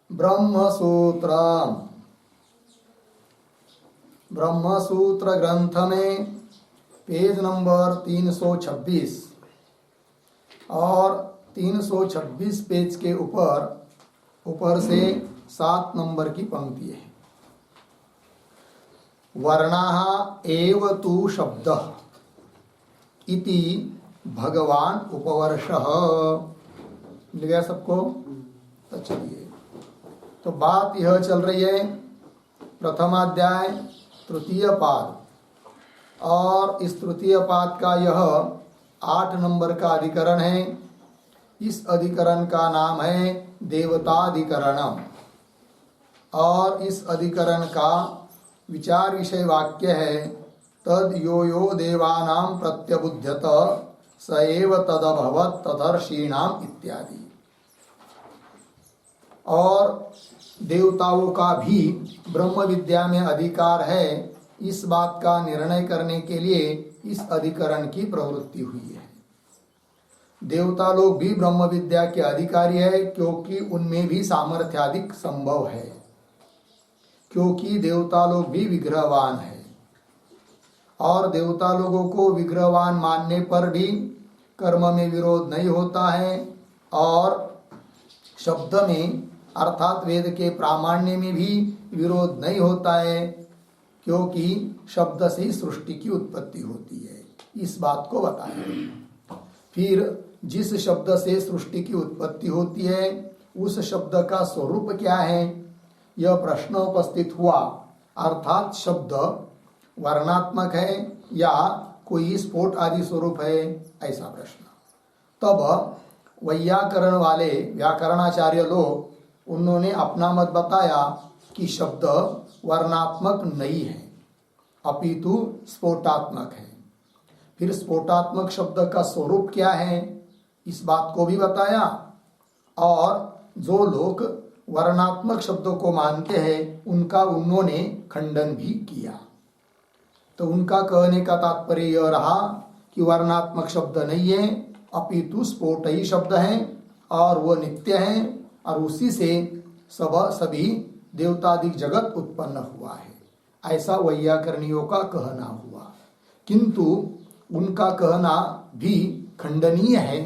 ब्रह्मसूत्र ब्रह्मसूत्र ग्रंथ में page number 326 और 326 पेज के ऊपर से 7 नंबर की पंक्ति है। वर्णाः एव तु शब्दः इति भगवान उपवर्षः। मिल गया सबको? तो चलिए, तो बात यह चल रही है प्रथमाध्याय तृतीय पाद, और इस तृतीय पाद का यह 8 नंबर का अधिकरण है। इस अधिकरण का नाम है देवताधिकरणम, और इस अधिकरण का विचार विषय वाक्य है तद यो यो देवानां प्रत्यबुध्यत स एव तदभवत् तदर्षीणाम इत्यादि। और देवताओं का भी ब्रह्म विद्या में अधिकार है, इस बात का निर्णय करने के लिए इस अधिकरण की प्रवृत्ति हुई है। देवता लोग भी ब्रह्म विद्या के अधिकारी है, क्योंकि उनमें भी सामर्थ्याधिक संभव है, क्योंकि देवता लोग भी विग्रहवान है। और देवता लोगों को विग्रहवान मानने पर भी कर्म में विरोध नहीं होता है, और शब्द में अर्थात वेद के प्रामाण्य में भी विरोध नहीं होता है, क्योंकि शब्द से ही सृष्टि की उत्पत्ति होती है। इस बात को बताया। फिर जिस शब्द से सृष्टि की उत्पत्ति होती है उस शब्द का स्वरूप क्या है, यह प्रश्न उपस्थित हुआ। अर्थात शब्द वर्णात्मक है या कोई स्फोट आदि स्वरूप है, ऐसा प्रश्न। तब वैयाकरण वाले व्याकरणाचार्य लोग, उन्होंने अपना मत बताया कि शब्द वर्णात्मक नहीं है, अपितु स्फोटात्मक है। फिर स्फोटात्मक शब्द का स्वरूप क्या है, इस बात को भी बताया। और जो लोग वर्णात्मक शब्दों को मानते हैं उनका उन्होंने खंडन भी किया। तो उनका कहने का तात्पर्य यह रहा कि वर्णात्मक शब्द नहीं है, अपितु स्फोट ही शब्द है, और वो नित्य है, और उसी से सभी देवतादिक जगत उत्पन्न हुआ है। ऐसा वैयाकरणियों का कहना हुआ, किंतु उनका कहना भी खंडनीय है।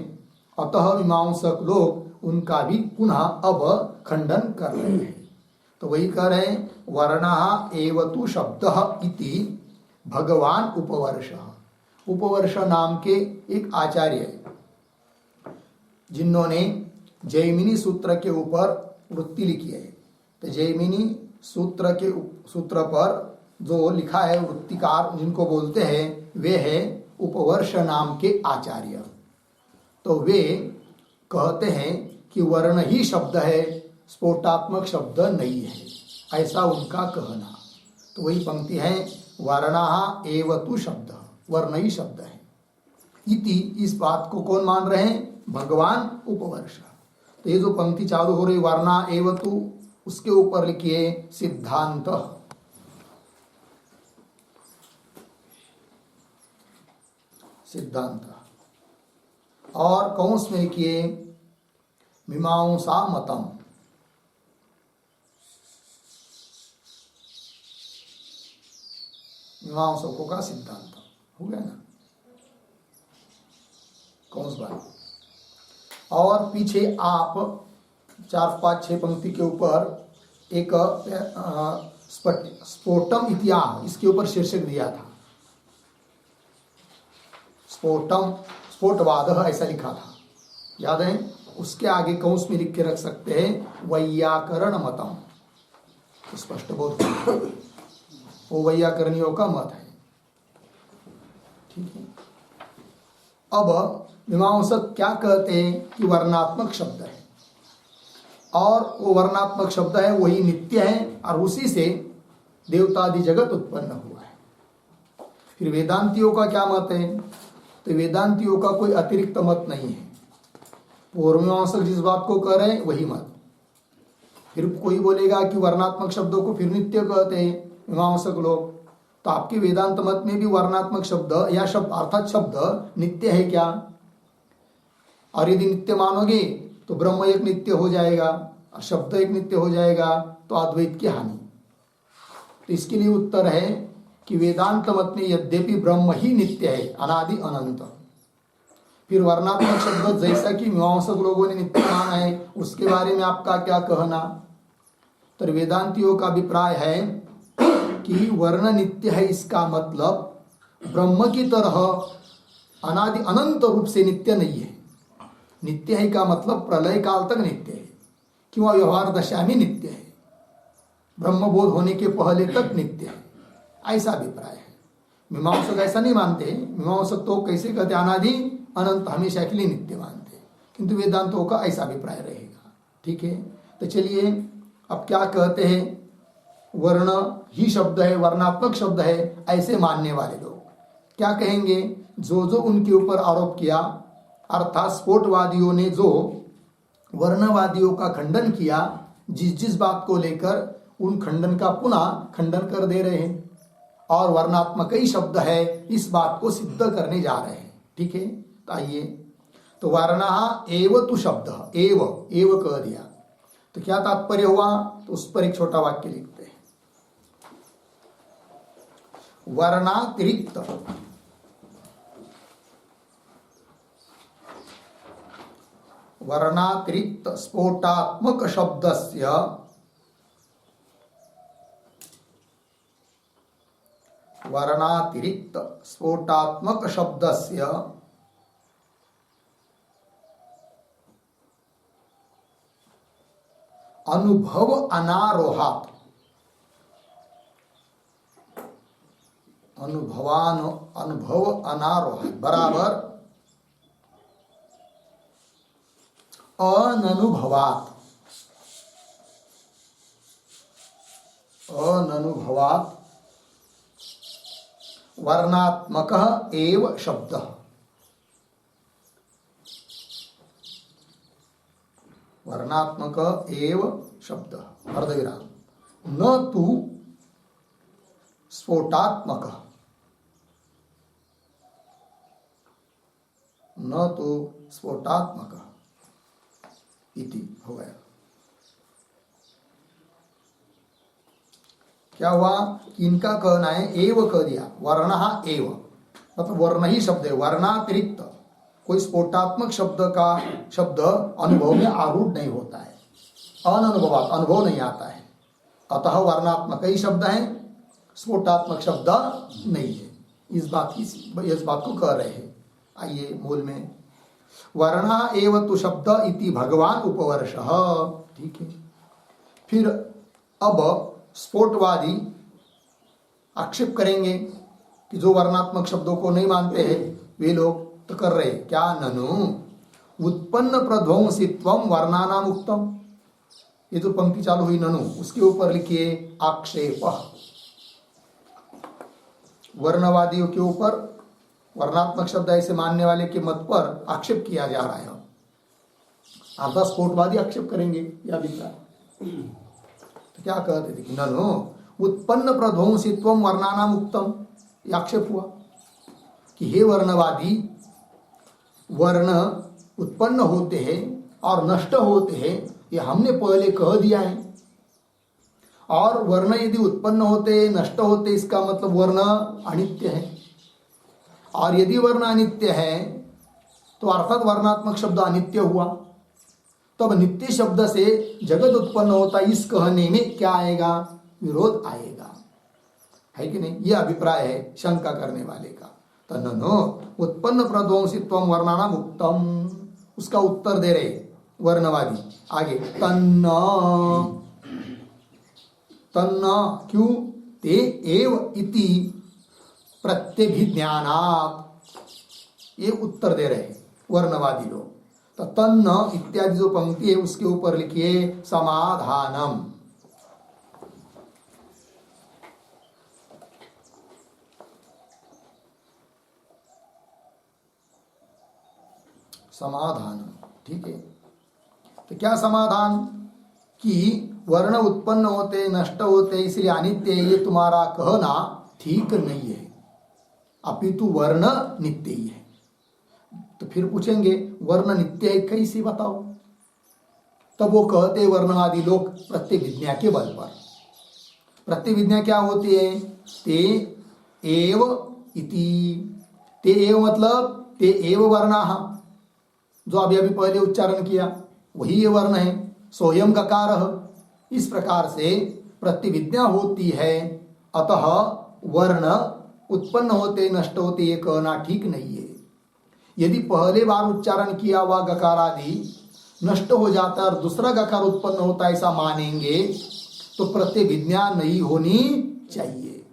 अतः मीमांसक लोग उनका भी पुनः अब खंडन कर रहे हैं। तो वही कह रहे हैं, वर्णः एव तु शब्दः इति भगवान उपवर्षः। उपवर्ष नाम के एक आचार्य है, जिन्होंने जैमिनी सूत्र के ऊपर वृत्ति लिखी है। तो जैमिनी सूत्र पर जो लिखा है वृत्तिकार जिनको बोलते हैं, वे है उपवर्ष नाम के आचार्य। तो वे कहते हैं कि वर्ण ही शब्द है, स्फोटात्मक शब्द नहीं है, ऐसा उनका कहना। तो वही पंक्ति है, वर्णः एव तु शब्द, वर्ण ही शब्द है। इति, इस बात को कौन मान रहे हैं? भगवान उपवर्ष। तो ये जो पंक्ति चालू हो रही वर्णा एव तु, उसके ऊपर लिखिए सिद्धांत। सिद्धांत, और कौंस में लिखिए मीमांसा मतम। मीमांसकों का सिद्धांत हो गया ना, कौंस बात। और पीछे आप 4, 5, 6 पंक्ति के ऊपर एक स्फोटम इतिहास, इसके ऊपर शीर्षक दिया था, स्फोटम स्फोटवाद ऐसा लिखा था, याद है? उसके आगे कौंस में लिख के रख सकते हैं वैयाकरण मतम, स्पष्ट बोध, वो वैयाकरणियों का मत है। ठीक है। अब मीमांसक क्या कहते हैं कि वर्णात्मक शब्द है, और वो वर्णात्मक शब्द है वही नित्य है, और उसी से देवतादि जगत उत्पन्न हुआ है। फिर वेदांतियों का क्या मत है? तो वेदांतियों का कोई अतिरिक्त मत नहीं है, पूर्वमीमांसक जिस बात को कह रहे हैं वही मत। फिर कोई बोलेगा कि वर्णात्मक शब्दों को फिर नित्य कहते हैं मीमांसक लोग, तो आपके वेदांत मत में भी वर्णात्मक शब्द या शब्द अर्थात शब्द नित्य है क्या? और यदि नित्य मानोगे तो ब्रह्म एक नित्य हो जाएगा और शब्द एक नित्य हो जाएगा, तो अद्वैत की हानि। तो इसके लिए उत्तर है कि वेदांत मत में यद्यपि ब्रह्म ही नित्य है, अनादि अनंत, फिर वर्णात्मक शब्द जैसा कि मीमांसक लोगों ने नित्य माना है, उसके बारे में आपका क्या कहना? तो वेदांतियों का अभिप्राय है कि वर्ण नित्य है, इसका मतलब ब्रह्म की तरह अनादि अनंत रूप से नित्य नहीं है। नित्य है का मतलब प्रलय काल तक नित्य है, क्यों व्यवहार दशा में नित्य है, ब्रह्मबोध होने के पहले तक नित्य है, ऐसा अभिप्राय है। मीमांसक ऐसा नहीं मानते। मीमांसक तो कैसे कहते, अनादि अनंत हमेशा के लिए नित्य मानते, किंतु वेदांतों का ऐसा अभिप्राय रहेगा। ठीक है, तो चलिए अब क्या कहते हैं, वर्ण ही शब्द है, वर्णात्मक शब्द है, ऐसे मानने वाले लोग क्या कहेंगे? जो जो उनके ऊपर आरोप किया, अर्थात स्फोटवादियों ने जो वर्णवादियों का खंडन किया, जिस जिस बात को लेकर उन खंडन का पुनः खंडन कर दे रहे हैं और वर्णात्मक ही शब्द है, इस बात को सिद्ध करने जा रहे हैं। ठीक है, तो आइए, तो वर्णः एव तु शब्द, एव कह दिया, तो क्या तात्पर्य हुआ? तो उस पर एक छोटा वाक्य लिखते हैं। वर्णातिरिक्त वर्णातिरिक्त स्फोटात्मक शब्दस्य वर्णातिरिक्त स्फोटात्मक शब्दस्य अनुभव अनारोहात् अनुभव अनारोहात् बराबर अननुभवात् वर्णात्मकः एव शब्दः, वर्णात्मक एव शब्दः अर्धविराम, न तु स्फोटात्मकः, न तो स्फोटात्मकः इति हो गया। क्या हुआ? इनका कहना है, एव कह दिया, वर्णः एव मतलब वर्ण ही शब्द है, वर्णातिरिक्त कोई स्फोटात्मक शब्द अनुभव में आरूढ़ नहीं होता है, अननुभवात अनुभव नहीं आता है, अतः वर्णात्मक ही शब्द है, स्फोटात्मक शब्द नहीं है। इस बात को कह रहे हैं। आइए मूल में, वर्णा एव तु शब्द इति भगवान उपवर्षः। ठीक है, फिर अब स्फोटवादी आक्षेप करेंगे कि जो वर्णात्मक शब्दों को नहीं मानते हैं वे लोग तो कर रहे क्या? ननु उत्पन्न प्रध्वंसित्वम वर्णानाम उक्तम। ये जो पंक्ति चालू हुई ननु, उसके ऊपर लिखिए आक्षेप। वर्णवादियों के ऊपर, वर्णात्मक शब्द ऐसे मानने वाले के मत पर आक्षेप किया जा रहा है। अर्थात स्फोटवादी आक्षेप करेंगे यह अभिप्राय। तो क्या कहते थे कि ननु उत्पन्न प्रध्वंसित्वम वर्णानाम उक्तम, यह आक्षेप हुआ कि हे वर्णवादी, वर्ण उत्पन्न होते हैं और नष्ट होते हैं, ये हमने पहले कह दिया है। और वर्ण यदि उत्पन्न होते नष्ट होते, इसका मतलब वर्ण अनित्य है। और यदि वर्ण अनित्य है तो अर्थात वर्णात्मक शब्द अनित्य हुआ। तब नित्य शब्द से जगत उत्पन्न होता, इस कहने में क्या आएगा? विरोध आएगा, है कि नहीं? यह अभिप्राय है शंका करने वाले का। तन्नो उत्पन्न प्रध्वंसित्वम वर्णानाम उक्तम, उसका उत्तर दे रहे वर्णवादी आगे। तन्न क्यों? ते एव इति प्रत्यभिज्ञानात्, ये उत्तर दे रहे वर्णवादी लोग। तो तन्न इत्यादि जो पंक्ति है उसके ऊपर लिखिए समाधानम। समाधान, ठीक है। तो क्या समाधान? कि वर्ण उत्पन्न होते नष्ट होते इसलिए अनित्य, ये तुम्हारा कहना ठीक नहीं है, अपितु वर्ण नित्य ही है। तो फिर पूछेंगे वर्ण नित्य है कैसे बताओ? तब वो कहते वर्णवादी लोग प्रत्यभिज्ञा के बल पर। प्रत्यभिज्ञा क्या होती है? ते एव इति, ते एव मतलब ते एव वर्णाः, जो अभी अभी पहले उच्चारण किया वही ये वर्ण है, सोयम गकारः। इस प्रकार से प्रतिविज्ञा होती है, अतः वर्ण उत्पन्न होते नष्ट होते ये कहना ठीक नहीं है। यदि पहले बार उच्चारण किया हुआ गकार आदि नष्ट हो जाता है और दूसरा गकार उत्पन्न होता है ऐसा मानेंगे तो प्रतिविज्ञा नहीं होनी चाहिए।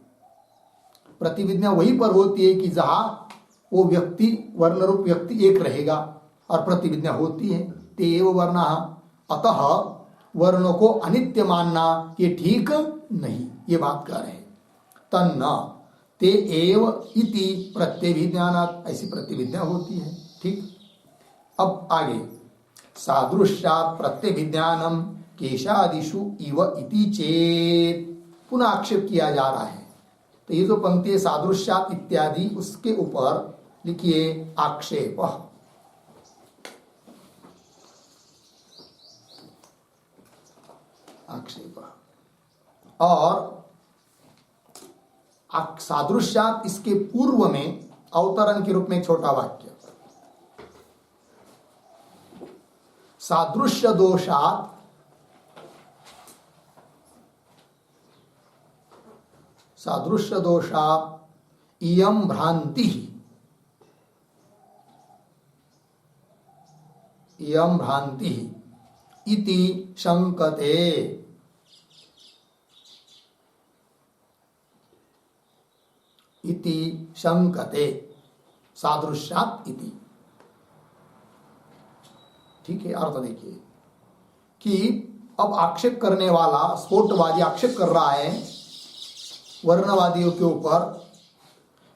प्रतिविज्ञा वहीं पर होती है कि जहां वो व्यक्ति वर्ण रूप व्यक्ति एक रहेगा और प्रतिविज्ञा होती है ते एव वर्णाः। अतः वर्णों को अनित्य मानना ये ठीक नहीं, ये बात कह रहे हैं। तन्न ते एव इति प्रत्यभिज्ञानात्, ऐसी प्रतिविज्ञा होती है। ठीक, अब आगे सादृश्यात् प्रत्यभिज्ञानम केशादिषु इव इति चेत, पुनः आक्षेप किया जा रहा है। तो ये जो पंक्ति है सादृश्यात् इत्यादि, उसके ऊपर लिखिए आक्षेप। आक्षेप और सादृश्यात् इसके पूर्व में अवतरण के रूप में छोटा वाक्य, सादृश्य दोषात् सादृश्य दोषात् इयं भ्रांति, इयं भ्रांति इति शंकते, इति शंकते सादृश्यात् इति। ठीक है, अर्थ देखिए कि अब आक्षेप करने वाला स्फोटवादी आक्षेप कर रहा है वर्णवादियों के ऊपर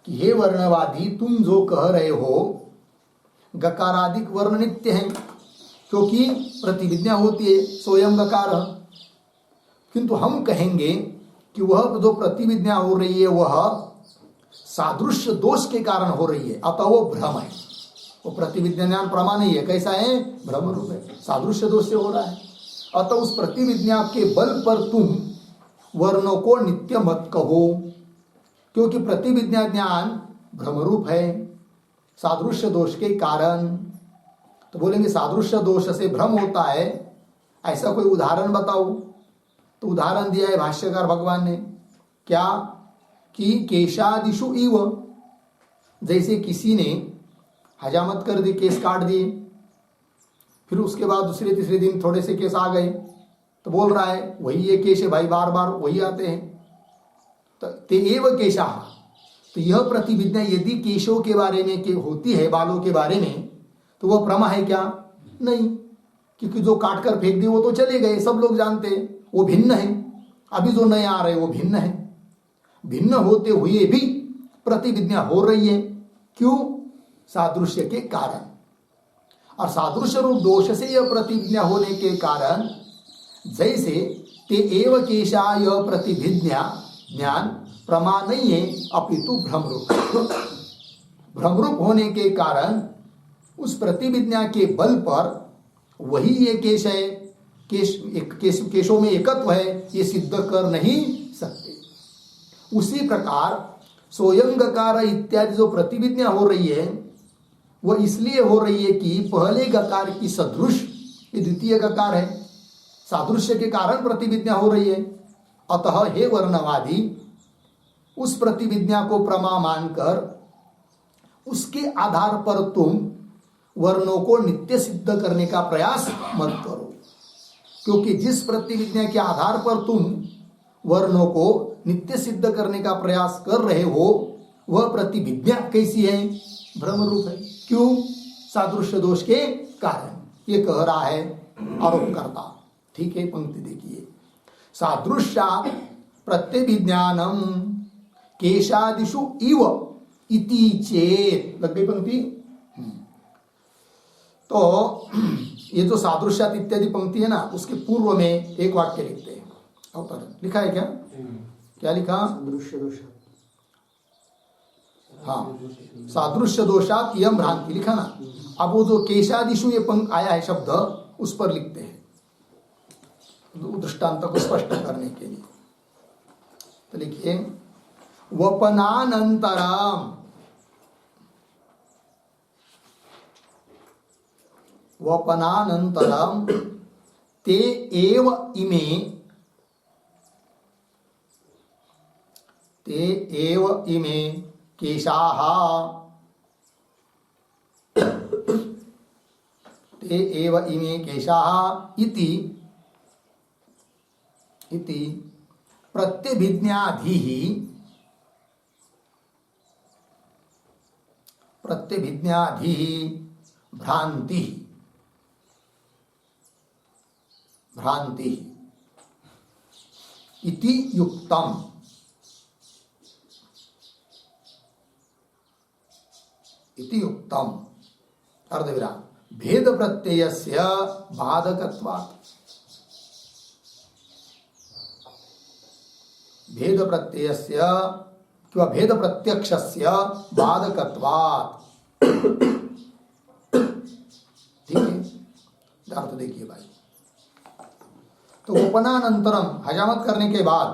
कि हे वर्णवादी, तुम जो कह रहे हो गकारादिक वर्ण नित्य हैं क्योंकि प्रतिविज्ञा होती है स्वयं गकार, किंतु हम कहेंगे कि वह जो प्रतिविज्ञा हो रही है वह सादृश्य दोष के कारण हो रही है, अतः वो भ्रम है। वो प्रतिविज्ञान प्रमाण नहीं है, कैसा है? भ्रम रूप है, सादृश्य दोष से हो रहा है। अतः उस प्रतिविज्ञा के बल पर तुम वर्णों को नित्य मत कहो, क्योंकि प्रतिविज्ञा ज्ञान भ्रम रूप है सादृश्य दोष के कारण। तो बोलेंगे सादृश्य दोष से भ्रम होता है, ऐसा कोई उदाहरण बताओ। तो उदाहरण दिया है भाष्यकार भगवान ने, क्या कि केशादिषु इव, जैसे किसी ने हजामत कर दी, केस काट दिए, फिर उसके बाद दूसरे तीसरे दिन थोड़े से केस आ गए, तो बोल रहा है वही ये केश है भाई, बार बार वही आते हैं, तो ते एव केशाः। तो यह प्रतिविज्ञा यदि केशों के बारे में के होती है, बालों के बारे में, तो वह प्रमा है क्या? नहीं, क्योंकि जो काट कर फेंक दिए वो तो चले गए, सब लोग जानते हैं, वो भिन्न है। अभी जो नए आ रहे वो भिन्न है। भिन्न होते हुए भी प्रतिविज्ञा हो रही है, क्यों? सादृश्य के कारण। और सादृश्य रूप दोष से यह प्रतिविज्ञा होने के कारण, जैसे ते एव केशा यह प्रतिविज्ञा ज्ञान प्रमा नहीं है अपितु भ्रमरूप, भ्रमरूप होने के कारण उस प्रतिविज्ञा के बल पर वही ये केश है, केशों में एकत्व है, ये सिद्ध कर नहीं सकते। उसी प्रकार स्वयं गकार इत्यादि जो प्रतिविज्ञा हो रही है वह इसलिए हो रही है कि पहले गकार की सदृश ये द्वितीय गकार है, सादृश्य के कारण प्रतिविज्ञा हो रही है। अतः हे वर्णवादी, उस प्रतिविज्ञा को प्रमा मानकर उसके आधार पर तुम वर्णों को नित्य सिद्ध करने का प्रयास मत करो, क्योंकि जिस प्रतिविज्ञा के आधार पर तुम वर्णों को नित्य सिद्ध करने का प्रयास कर रहे हो वह प्रतिविज्ञा कैसी है? भ्रम रूप है। क्यों? सादृश्य दोष के कारण, ये कह रहा है आरोपकर्ता। ठीक है, पंक्ति देखिए, सादृश्यात् प्रत्यभिज्ञानम केशादिषु इव इति चेत, लग गई पंक्ति। तो ये जो सादृश्यात् इत्यादि पंक्ति है ना, उसके पूर्व में एक वाक्य लिखते हैं। अवतरण लिखा है क्या? क्या लिखा? सादृश्य दोषात्, हाँ, सादृश्य दोषात् इयं भ्रांति लिखा ना। अब वो जो केशादिषु ये पंक्ति आया है शब्द, उस पर लिखते हैं दृष्टांत को स्पष्ट करने के लिए। तो लिखिए वपनानंतरम, वपनानंतरम ते एव इमे, ते एव इमे केशाः, ते एव इमे केशाः इति प्रत्यभिज्ञाधिः, प्रत्यभिज्ञाधिः भ्रांति, भ्रांति इति युक्तम, इति युक्तम अर्धविराम भेद प्रत्ययस्य बाधकत्वात्, भेद प्रत्ययस्य किंवा भेद प्रत्यक्षस्य बाधकत्वात्। ठीक है, अर्थ देखिए भाई। तो उपनानंतरम हजामत करने के बाद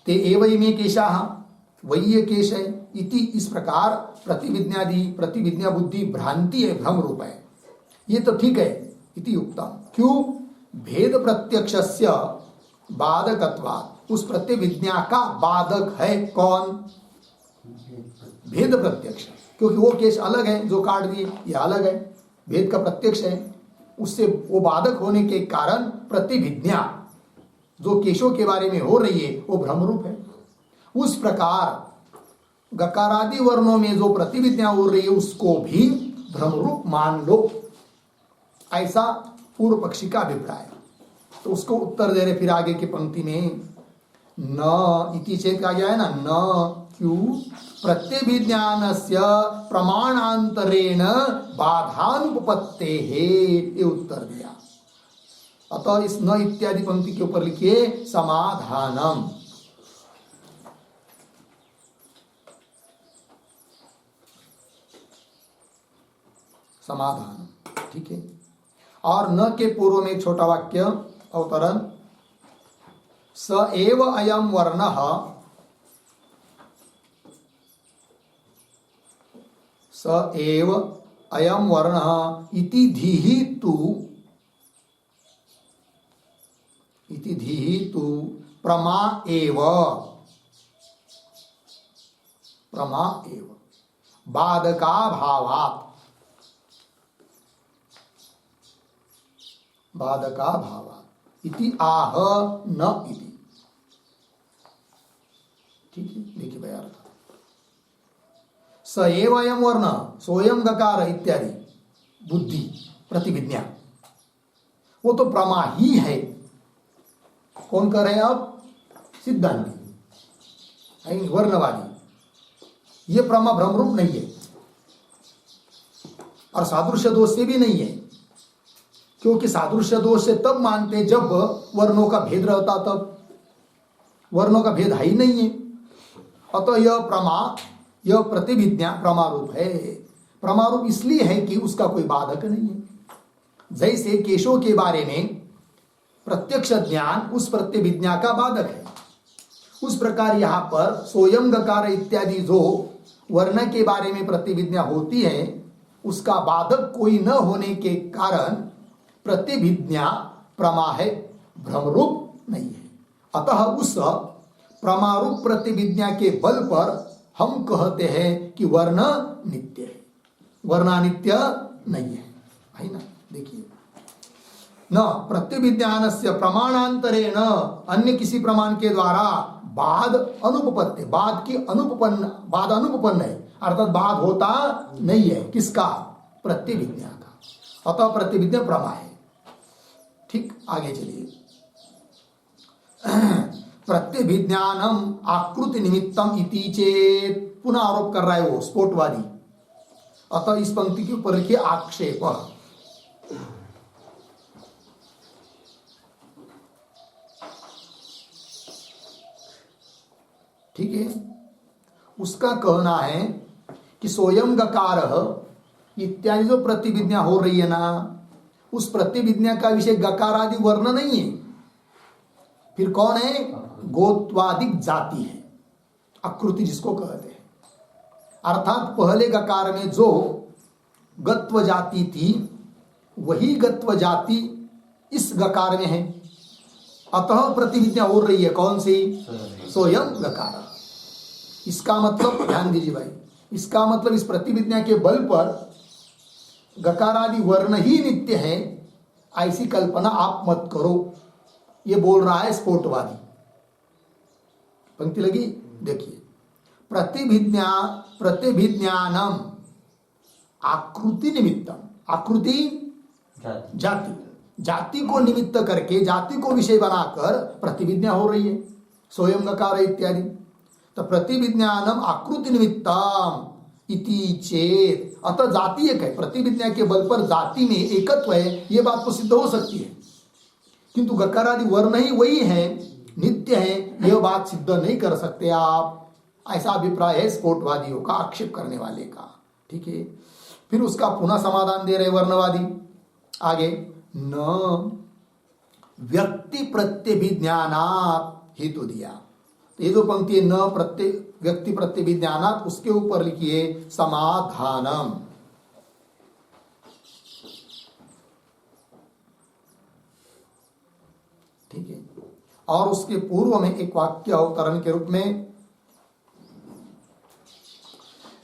ते एव इमे केशाः, वही ये केश है, इति इस प्रकार प्रतिविज्ञादि, प्रतिविज्ञा बुद्धि भ्रांति है, भ्रम रूप है, ये तो ठीक है। इति युक्तम, क्यों? भेद प्रत्यक्षस्य बाधकत्वात्, उस प्रत्यविज्ञा का बाधक है कौन? भेद प्रत्यक्ष, क्योंकि वो केश अलग है जो काट दिए, ये अलग है, भेद का प्रत्यक्ष है, उससे वो बाधक होने के कारण प्रतिविज्ञा जो केशों के बारे में हो रही है वो भ्रम रूप है। उस प्रकार गकारादि वर्णों में जो प्रतिविज्ञा हो रही है उसको भी भ्रम रूप मान लो, ऐसा पूर्व पक्षी का अभिप्राय। तो उसको उत्तर दे रहे फिर आगे की पंक्ति में, न इति चेत कहा गया है ना, न क्यों प्रत्यभिज्ञानस्य प्रमाणांतरेण बाधानुपपत्तेः, ये उत्तर दिया। अतः इस न इत्यादि पंक्ति के ऊपर लिखिए समाधानम। समाधान, ठीक है। और न के पूर्व में एक छोटा वाक्य अवतरण, स एव अयम वर्णः, स एव अयम वर्णः इति धीहि तु, इति धीहि तु प्रमा एव, प्रमा एव बाधका भावात्, बाधका भावात् इति आह न इति। ठीक है, देखिए भाई अर्थ, स एव अयम वर्ण, सोयम गकार इत्यादि बुद्धि प्रतिविज्ञा, वो तो प्रमा ही है। कौन कर रहे हैं आप? सिद्धांति, वर्णवादी। ये प्रमा भ्रम रूप नहीं है और सादृश्य दोष से भी नहीं है, क्योंकि सादृश्य दोष से तब मानते जब वर्णों का भेद रहता, तब वर्णों का भेद है ही नहीं है। अतः यह प्रमा, यह प्रतिविज्ञा प्रमारूप है। प्रमारूप इसलिए है कि उसका कोई बाधक नहीं है। जैसे केशों के बारे में प्रत्यक्ष ज्ञान उस प्रतिविज्ञा का बाधक है, उस प्रकार यहां पर सोयम गकार इत्यादि जो वर्ण के बारे में प्रतिविज्ञा होती है उसका बाधक कोई न होने के कारण प्रतिविज्ञा प्रमा है, भ्रमरूप नहीं है। अतः उस प्रमारूप प्रतिविज्ञा के बल पर हम कहते हैं कि वर्ण नित्य है, वर्णानित्य नहीं है ना। देखिए, न प्रतिविज्ञानस्य प्रमाणांतरेण, अन्य किसी प्रमाण के द्वारा बाद अनुपपत्ति, बाद की अनुपपन्न, बाद अनुपपन्न है, अर्थात बाद होता नहीं है, किसका? प्रतिविज्ञा का। अतः प्रतिविज्ञा प्रमा है। ठीक, आगे चलिए। प्रत्यभिज्ञानम आकृति निमित्तम इति चेत, पुनः आरोप कर रहा है वो स्फोटवादी। अतः इस पंक्ति के ऊपर लिखिए आक्षेप। ठीक है, उसका कहना है कि सोयम गकार इत्यादि जो प्रतिविज्ञा हो रही है ना, उस प्रतिविज्ञा का विषय गकार आदि वर्ण नहीं है, फिर कौन है? गोत्वादिक जाति है, आकृति जिसको कहते हैं। अर्थात पहले गकार में जो गत्व जाति थी वही गत्व जाति इस गकार में है, अतः प्रतिविज्ञा हो रही है कौन सी? स्वयं गकार। इसका मतलब ध्यान दीजिए भाई, इसका मतलब इस प्रतिविज्ञा के बल पर गकार आदि वर्ण ही नित्य है, ऐसी कल्पना आप मत करो। ये बोल रहा है स्फोटवादी। पंक्ति लगी? देखिए, प्रतिभिज्ञानम आकृति निमित्तम, आकृति जाति, जाति को निमित्त करके, जाति को विषय बनाकर प्रतिविज्ञा हो रही है, स्वयं गकार इत्यादि। तो प्रतिविज्ञानम आकृति निमित्तम इति चेत, अतः जाति एक है, प्रतिविज्ञा के बल पर जाति में एकत्व है, यह बात तो सिद्ध हो सकती है। किंतु गकार आदि वर्ण ही वही है, नित्य है, यह बात सिद्ध नहीं कर सकते आप। ऐसा अभिप्राय है स्फोटवादियों का, आक्षेप करने वाले का। ठीक है, फिर उसका पुनः समाधान दे रहे वर्णवादी आगे, न व्यक्ति प्रत्यभिज्ञानात् हेतु दिया। तो ये जो पंक्ति है न व्यक्ति प्रत्यभिज्ञानात्, उसके ऊपर लिखिए समाधानम। ठीक है, और उसके पूर्व में एक वाक्य अवतरण के रूप में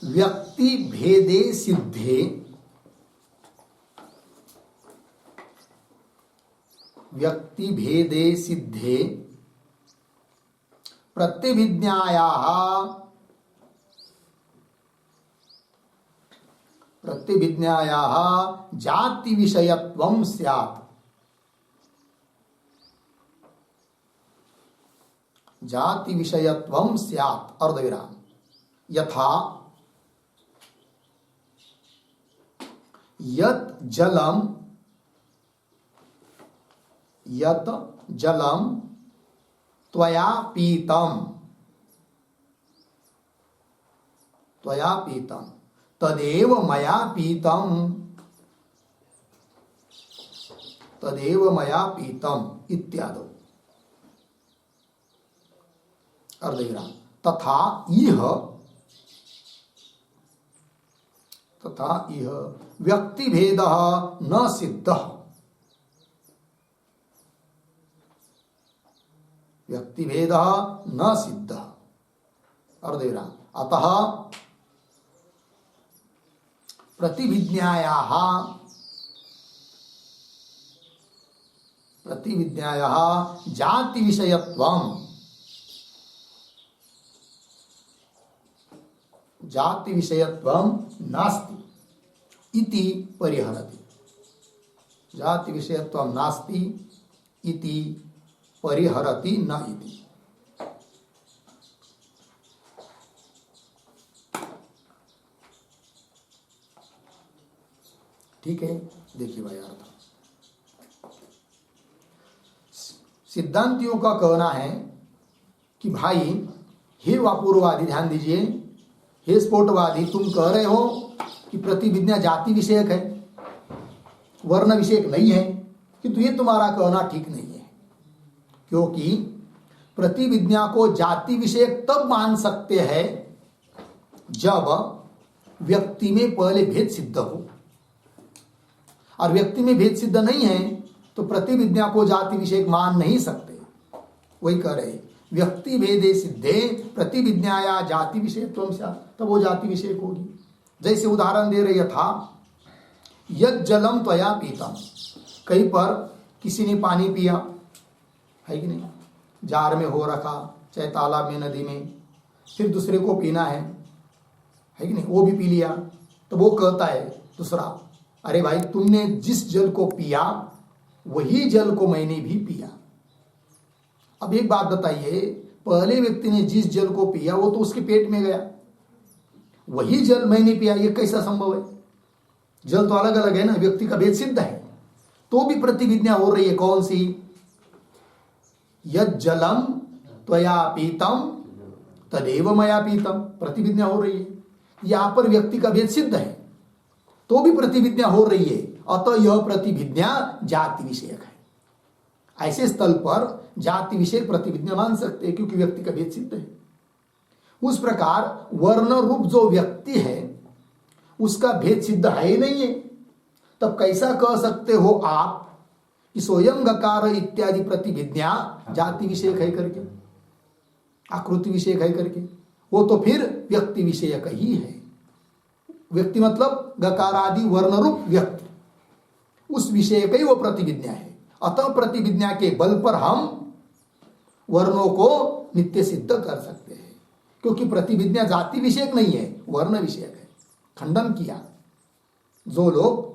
व्यक्ति भेदे सिद्धे, व्यक्ति भेदे सिद्धे प्रतिविज्ञायाः जाति विषयत्वं स्यात्, जाति विषयत्वं स्यात् अर्धविराम, यथा यत जलम त्वया पीतम तदेव मया पीतम इत्यादि। अर्धविराम, तथा इह व्यक्ति भेद न सिद्ध, व्यक्ति भेद न सिद्ध। अर्धविराम, अतः प्रतिविज्ञायाः जाति विषयत्वं नास्ति इति परिहरति, जाति विषयत्वं नास्ति इति परिहरति न इति। ठीक है, देखिए भाई अर्थ, सिद्धांतियों का कहना है कि भाई हे वापूर्ववादी, ध्यान दीजिए, हे स्फोटवादी, तुम कह रहे हो कि प्रतिविज्ञा जाति विषयक है, वर्ण विषयक नहीं है, किंतु ये तुम्हारा कहना ठीक नहीं है, क्योंकि प्रतिविज्ञा को जाति विषयक तब मान सकते हैं जब व्यक्ति में पहले भेद सिद्ध हो, और व्यक्ति में भेद सिद्ध नहीं है तो प्रतिविज्ञा को जाति विषयक मान नहीं सकते। वही कह रहे, व्यक्ति भेदे सिद्धे प्रतिविज्ञाया जाति विषयत्वं स्यात्, तब वो जाति विषयक होगी। जैसे उदाहरण दे रहे था, यद जलम त्वया पीतम, कहीं पर किसी ने पानी पिया है कि नहीं, जार में हो रखा, चाहे तालाब में, नदी में, फिर दूसरे को पीना है कि नहीं, वो भी पी लिया, तो वो कहता है दूसरा, अरे भाई तुमने जिस जल को पिया वही जल को मैंने भी पिया। अब एक बात बताइए, पहले व्यक्ति ने जिस जल को पिया वो तो उसके पेट में गया, वही जल मैंने पिया, ये कैसा संभव है? जल तो अलग अलग है ना, व्यक्ति का भेद सिद्ध है, तो भी प्रतिविज्ञा हो रही है। कौन सी? यद जलम त्वया पीतम तदेव मया पीतम, प्रतिविज्ञा हो रही है। यहां पर व्यक्ति का भेद सिद्ध है तो भी प्रतिविज्ञा हो रही है, अतः यह प्रतिविज्ञा जाति विषयक है, ऐसे स्थल पर जाति विषय प्रतिविज्ञा मान सकते हैं, क्योंकि व्यक्ति का भेद सिद्ध है। उस प्रकार वर्ण रूप जो व्यक्ति है उसका भेद सिद्ध है ही नहीं है। तब कैसा कह सकते हो आप कि स्वयं गकार इत्यादि प्रतिविज्ञा जाति विषयक है करके, आकृति विषयक है करके? वो तो फिर व्यक्ति विषयक ही है। व्यक्ति मतलब गकार आदि वर्ण रूप व्यक्ति, उस विषय का ही वो प्रतिविज्ञा है। अतः प्रतिविज्ञा के बल पर हम वर्णों को नित्य सिद्ध कर सकते हैं, क्योंकि प्रतिविज्ञा जाति विषयक नहीं है, वर्ण विषयक है। खंडन किया जो लोग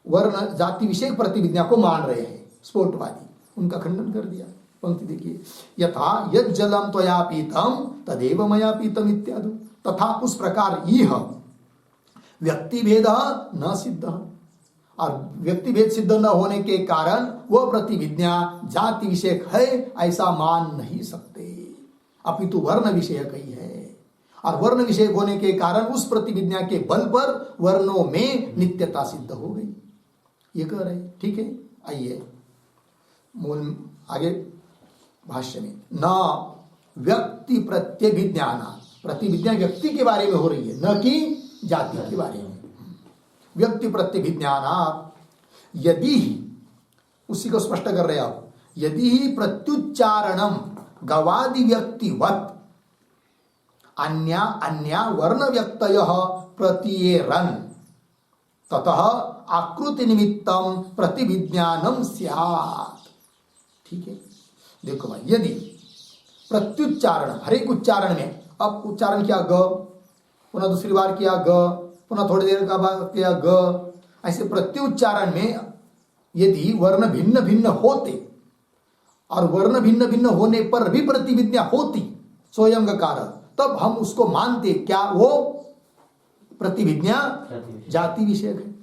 वर्ण जाति विषयक प्रतिविज्ञा को मान रहे हैं, स्फोटवादी, उनका खंडन कर दिया। पंक्ति देखिए, यथा यद जलम त्वया पीतम तदेव मया पीतम इत्यादि, तथा उस प्रकार यह व्यक्ति भेद न सिद्ध, और व्यक्ति भेद सिद्ध न होने के कारण वह प्रतिविज्ञा जाति विषयक है ऐसा मान नहीं सकते, अपितु वर्ण विषयक ही है। और वर्ण विषयक होने के कारण उस प्रतिविज्ञा के बल पर वर्णों में नित्यता सिद्ध हो गई, ये कह रहे। ठीक है, आइए मूल आगे भाष्य में, न व्यक्ति प्रत्यभिज्ञान, प्रतिविज्ञा व्यक्ति के बारे में हो रही है, न कि जाति के बारे में। व्यक्ति प्रत्यभिज्ञान यदि, उसी को स्पष्ट कर रहे आप, यदि ही प्रत्युच्चारणम गवादि व्यक्तिवत अन्य अन्य वर्ण व्यक्तयः प्रतीयेरन् ततः आकृति निमित्तम प्रतिविज्ञानम स्यात्। ठीक है, देखो भाई, यदि प्रत्युच्चारण, हर एक उच्चारण में, अब उच्चारण किया ग, पुनः दूसरी बार किया ग, पुनः थोड़ी देर का बाद किया ग, ऐसे प्रत्युच्चारण में यदि वर्ण भिन्न भिन्न होते और वर्ण भिन्न भिन्न होने पर भी प्रतिविज्ञा होती स्वयं गकार, तब हम उसको मानते क्या वो प्रतिविज्ञा जाति विषयक है।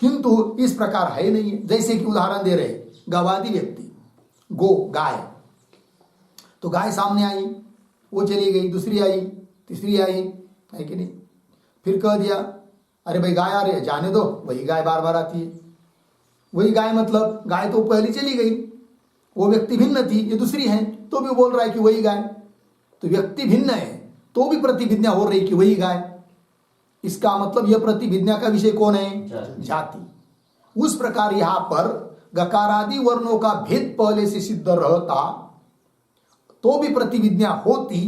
किंतु इस प्रकार है नहीं है। जैसे कि उदाहरण दे रहे, गवादि व्यक्ति, गो गाय, तो गाय सामने आई, वो चली गई, दूसरी आई, तीसरी आई, है कि नहीं? फिर कह दिया अरे भाई गाय आ रही है, जाने दो, वही गाय बार बार आती है। वही गाय मतलब गाय तो पहले चली गई, वो व्यक्ति भिन्न थी, ये दूसरी है, तो भी बोल रहा है कि वही गाय। तो व्यक्ति भिन्न है तो भी प्रतिविज्ञा हो रही कि वही गाय। इसका मतलब यह प्रतिविज्ञा का विषय कौन है? जाति। उस प्रकार यहां पर गकारादि वर्णों का भेद पहले से सिद्ध रहता तो भी प्रतिविज्ञा होती,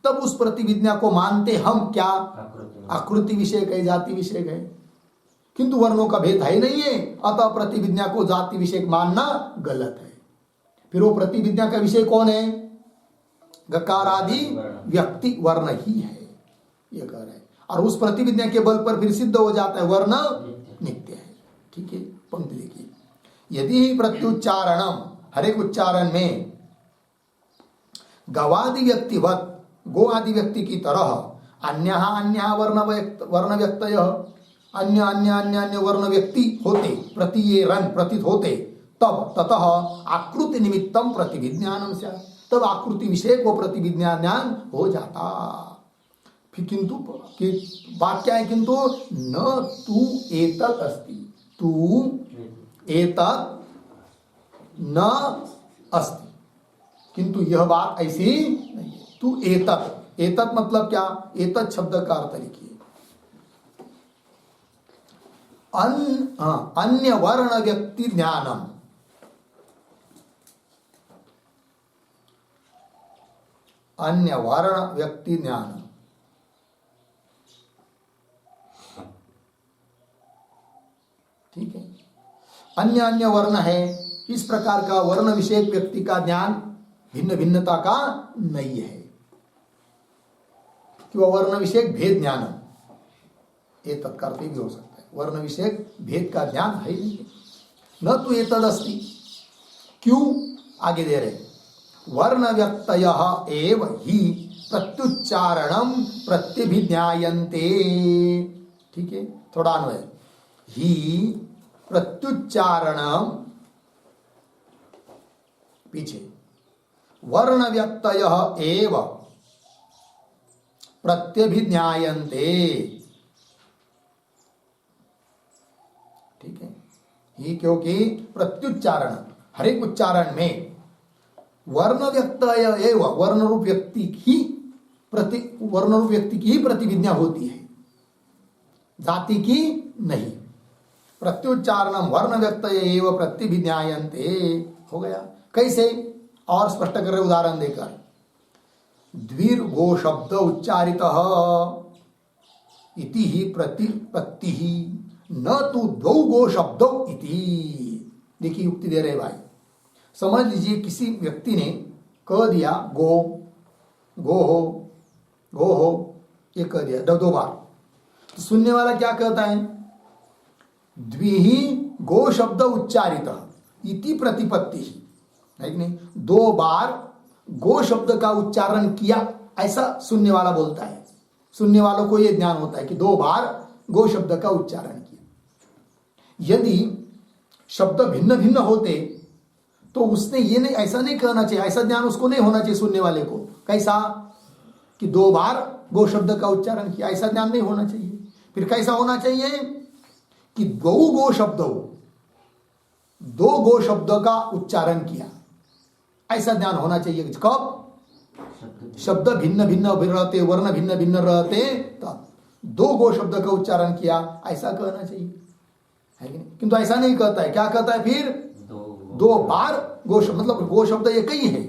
तब उस प्रतिविज्ञा को मानते हम क्या? आकृति विषय है, जाति विषय है। किंतु वर्णों का भेद है नहीं है, अतः प्रतिविज्ञा को जाति विषय मानना गलत है। फिर वो प्रतिविज्ञा का विषय कौन है? गकारादि व्यक्ति वर्ण ही है, ये कह रहे हैं। और उस प्रतिविज्ञा के बल पर फिर सिद्ध हो जाता है वर्ण नित्य है। ठीक है, पंक्ति देखिए, यदि प्रत्युच्चारणम, हर एक उच्चारण में गवादि व्यक्तिवत, गो आदि व्यक्ति की तरह अन्य अन्य वर्ण व्यक्तय, अन्य अन्य अन्य अन्य वर्ण व्यक्ति होते, प्रतीयेरन् प्रतीत होते, तब ततः आकृति निमित्तम प्रतिविज्ञानम स्यात्, तब आकृति विषय को प्रतिविज्ञान हो जाता। फिर किंतु बात क्या है? किंतु न तू एतत् अस्ति, तू एतत् न अस्ति, किंतु यह बात ऐसी नहीं है। तू एतत्, एतत् मतलब क्या? एतत् शब्द का अर्थ लिखिए अन्य वर्ण व्यक्ति ज्ञानम, अन्य वर्ण व्यक्ति ज्ञान। ठीक है, अन्य अन्य वर्ण है, इस प्रकार का वर्ण विषयक व्यक्ति का ज्ञान भिन्न भिन्नता का नहीं है कि वह वर्ण विषयक भेद ज्ञान, ये तत्कार्थ भी हो सकता है। वर्ण विषयक भेद का ज्ञान है नहीं, न तो ये तदस्ति। क्यों? आगे दे रहे, वर्ण व्यक्तयः एव ही प्रत्युच्चारणम प्रत्यभिज्ञायन्ते। ठीक है, थोड़ा अन्वय, ही प्रत्युच्चारणम, पीछे वर्ण व्यक्तयः एव प्रत्यभिज्ञायन्ते। ठीक है, ही क्योंकि प्रत्युच्चारण, हर एक उच्चारण में वर्ण व्यक्तय एवं वर्ण रूप व्यक्ति की प्रतिविज्ञा होती है, जाति की नहीं। प्रत्युच्चारणम वर्ण व्यक्तय एवं प्रतिविज्ञायन्ते हो गया। कैसे? और स्पष्ट कर रहे उदाहरण देकर, द्विर्गो शब्द उच्चारितः इति ही प्रतिपत्ति ही न तु द्वौ गो शब्दौ इति। देखिए युक्ति दे रहे भाई, समझ लीजिए किसी व्यक्ति ने कह दिया गो, गो हो, ये कह दिया दो बार, तो सुनने वाला क्या कहता है? द्विहि गो शब्द उच्चारित इति प्रतिपत्ति ही, है कि नहीं? 2 बार गो शब्द का उच्चारण किया ऐसा सुनने वाला बोलता है। सुनने वालों को यह ज्ञान होता है कि 2 बार गो शब्द का उच्चारण किया। यदि शब्द भिन्न भिन्न होते तो उसने ये नहीं, ऐसा नहीं कहना चाहिए, ऐसा ज्ञान उसको नहीं होना चाहिए सुनने वाले को। कैसा? कि 2 बार गो शब्द का उच्चारण किया, ऐसा ज्ञान नहीं होना चाहिए। फिर कैसा होना चाहिए कि 2 गो शब्द का उच्चारण किया, ऐसा ज्ञान होना चाहिए। कब? शब्द भिन्न भिन्न रहते, वर्ण भिन्न भिन्न रहते, तब 2 गो शब्द का उच्चारण किया ऐसा कहना चाहिए, है कि नहीं? किंतु ऐसा नहीं कहता है। क्या कहता है फिर? 2 बार गो शब्द, मतलब गो शब्द एक ही है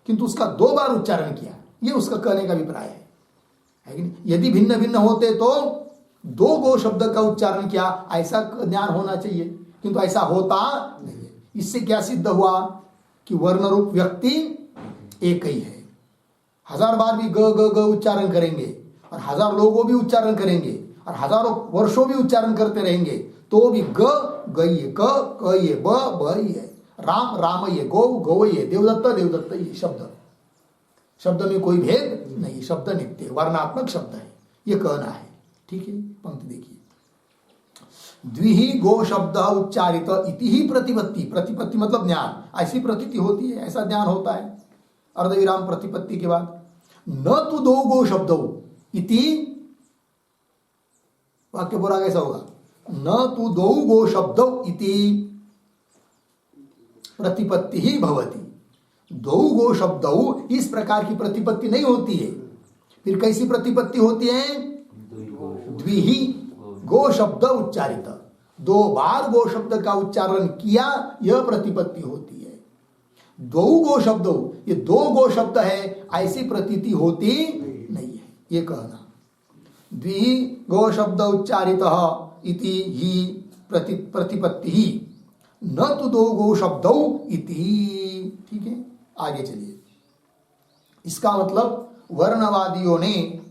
किंतु उसका 2 बार उच्चारण किया, ये उसका कहने का अभिप्राय है कि नहीं? यदि भिन्न भिन्न होते तो 2 गो शब्द का उच्चारण किया ऐसा ज्ञान होना चाहिए, किंतु ऐसा होता नहीं है। इससे क्या सिद्ध हुआ कि वर्ण रूप व्यक्ति एक ही है। 1000 बार भी ग ग ग उच्चारण करेंगे और 1000 लोगों भी उच्चारण करेंगे और हजारों वर्षों भी उच्चारण करते रहेंगे तो भी ग गई है, क ये, ब ही है, राम राम ये, गौ गौ ये, देवदत्त देवदत्त ये। शब्द में कोई भेद नहीं, शब्द नित्य वर्णात्मक शब्द है, ये कहना है। ठीक है, पंक्ति देखिए, द्विहि गो शब्द उच्चारित इति ही प्रतिपत्ति। प्रतिपत्ति मतलब ज्ञान, ऐसी प्रतीति होती है, ऐसा ज्ञान होता है। अर्धविराम प्रतिपत्ति के बाद न तु 2 गो शब्दौ इति, वाक्य पूरा कैसा होगा? न तु 2 गो शब्दौ इति प्रतिपत्ति ही भवति। 2 गो शब्दौ इस प्रकार की प्रतिपत्ति नहीं होती है। फिर कैसी प्रतिपत्ति होती है? द्विहि गो शब्द उच्चारित, 2 बार गो शब्द का उच्चारण किया, यह प्रतिपत्ति होती है। 2 गो शब्द, ये 2 गो शब्द है ऐसी प्रतीति होती नहीं है, ये कहना। द्विहि गो शब्द उच्चारित इति ही प्रतिपत्ति ही न तो 2 गो शब्दौ इति। ठीक है, आगे चलिए। इसका मतलब वर्णवादियों ने,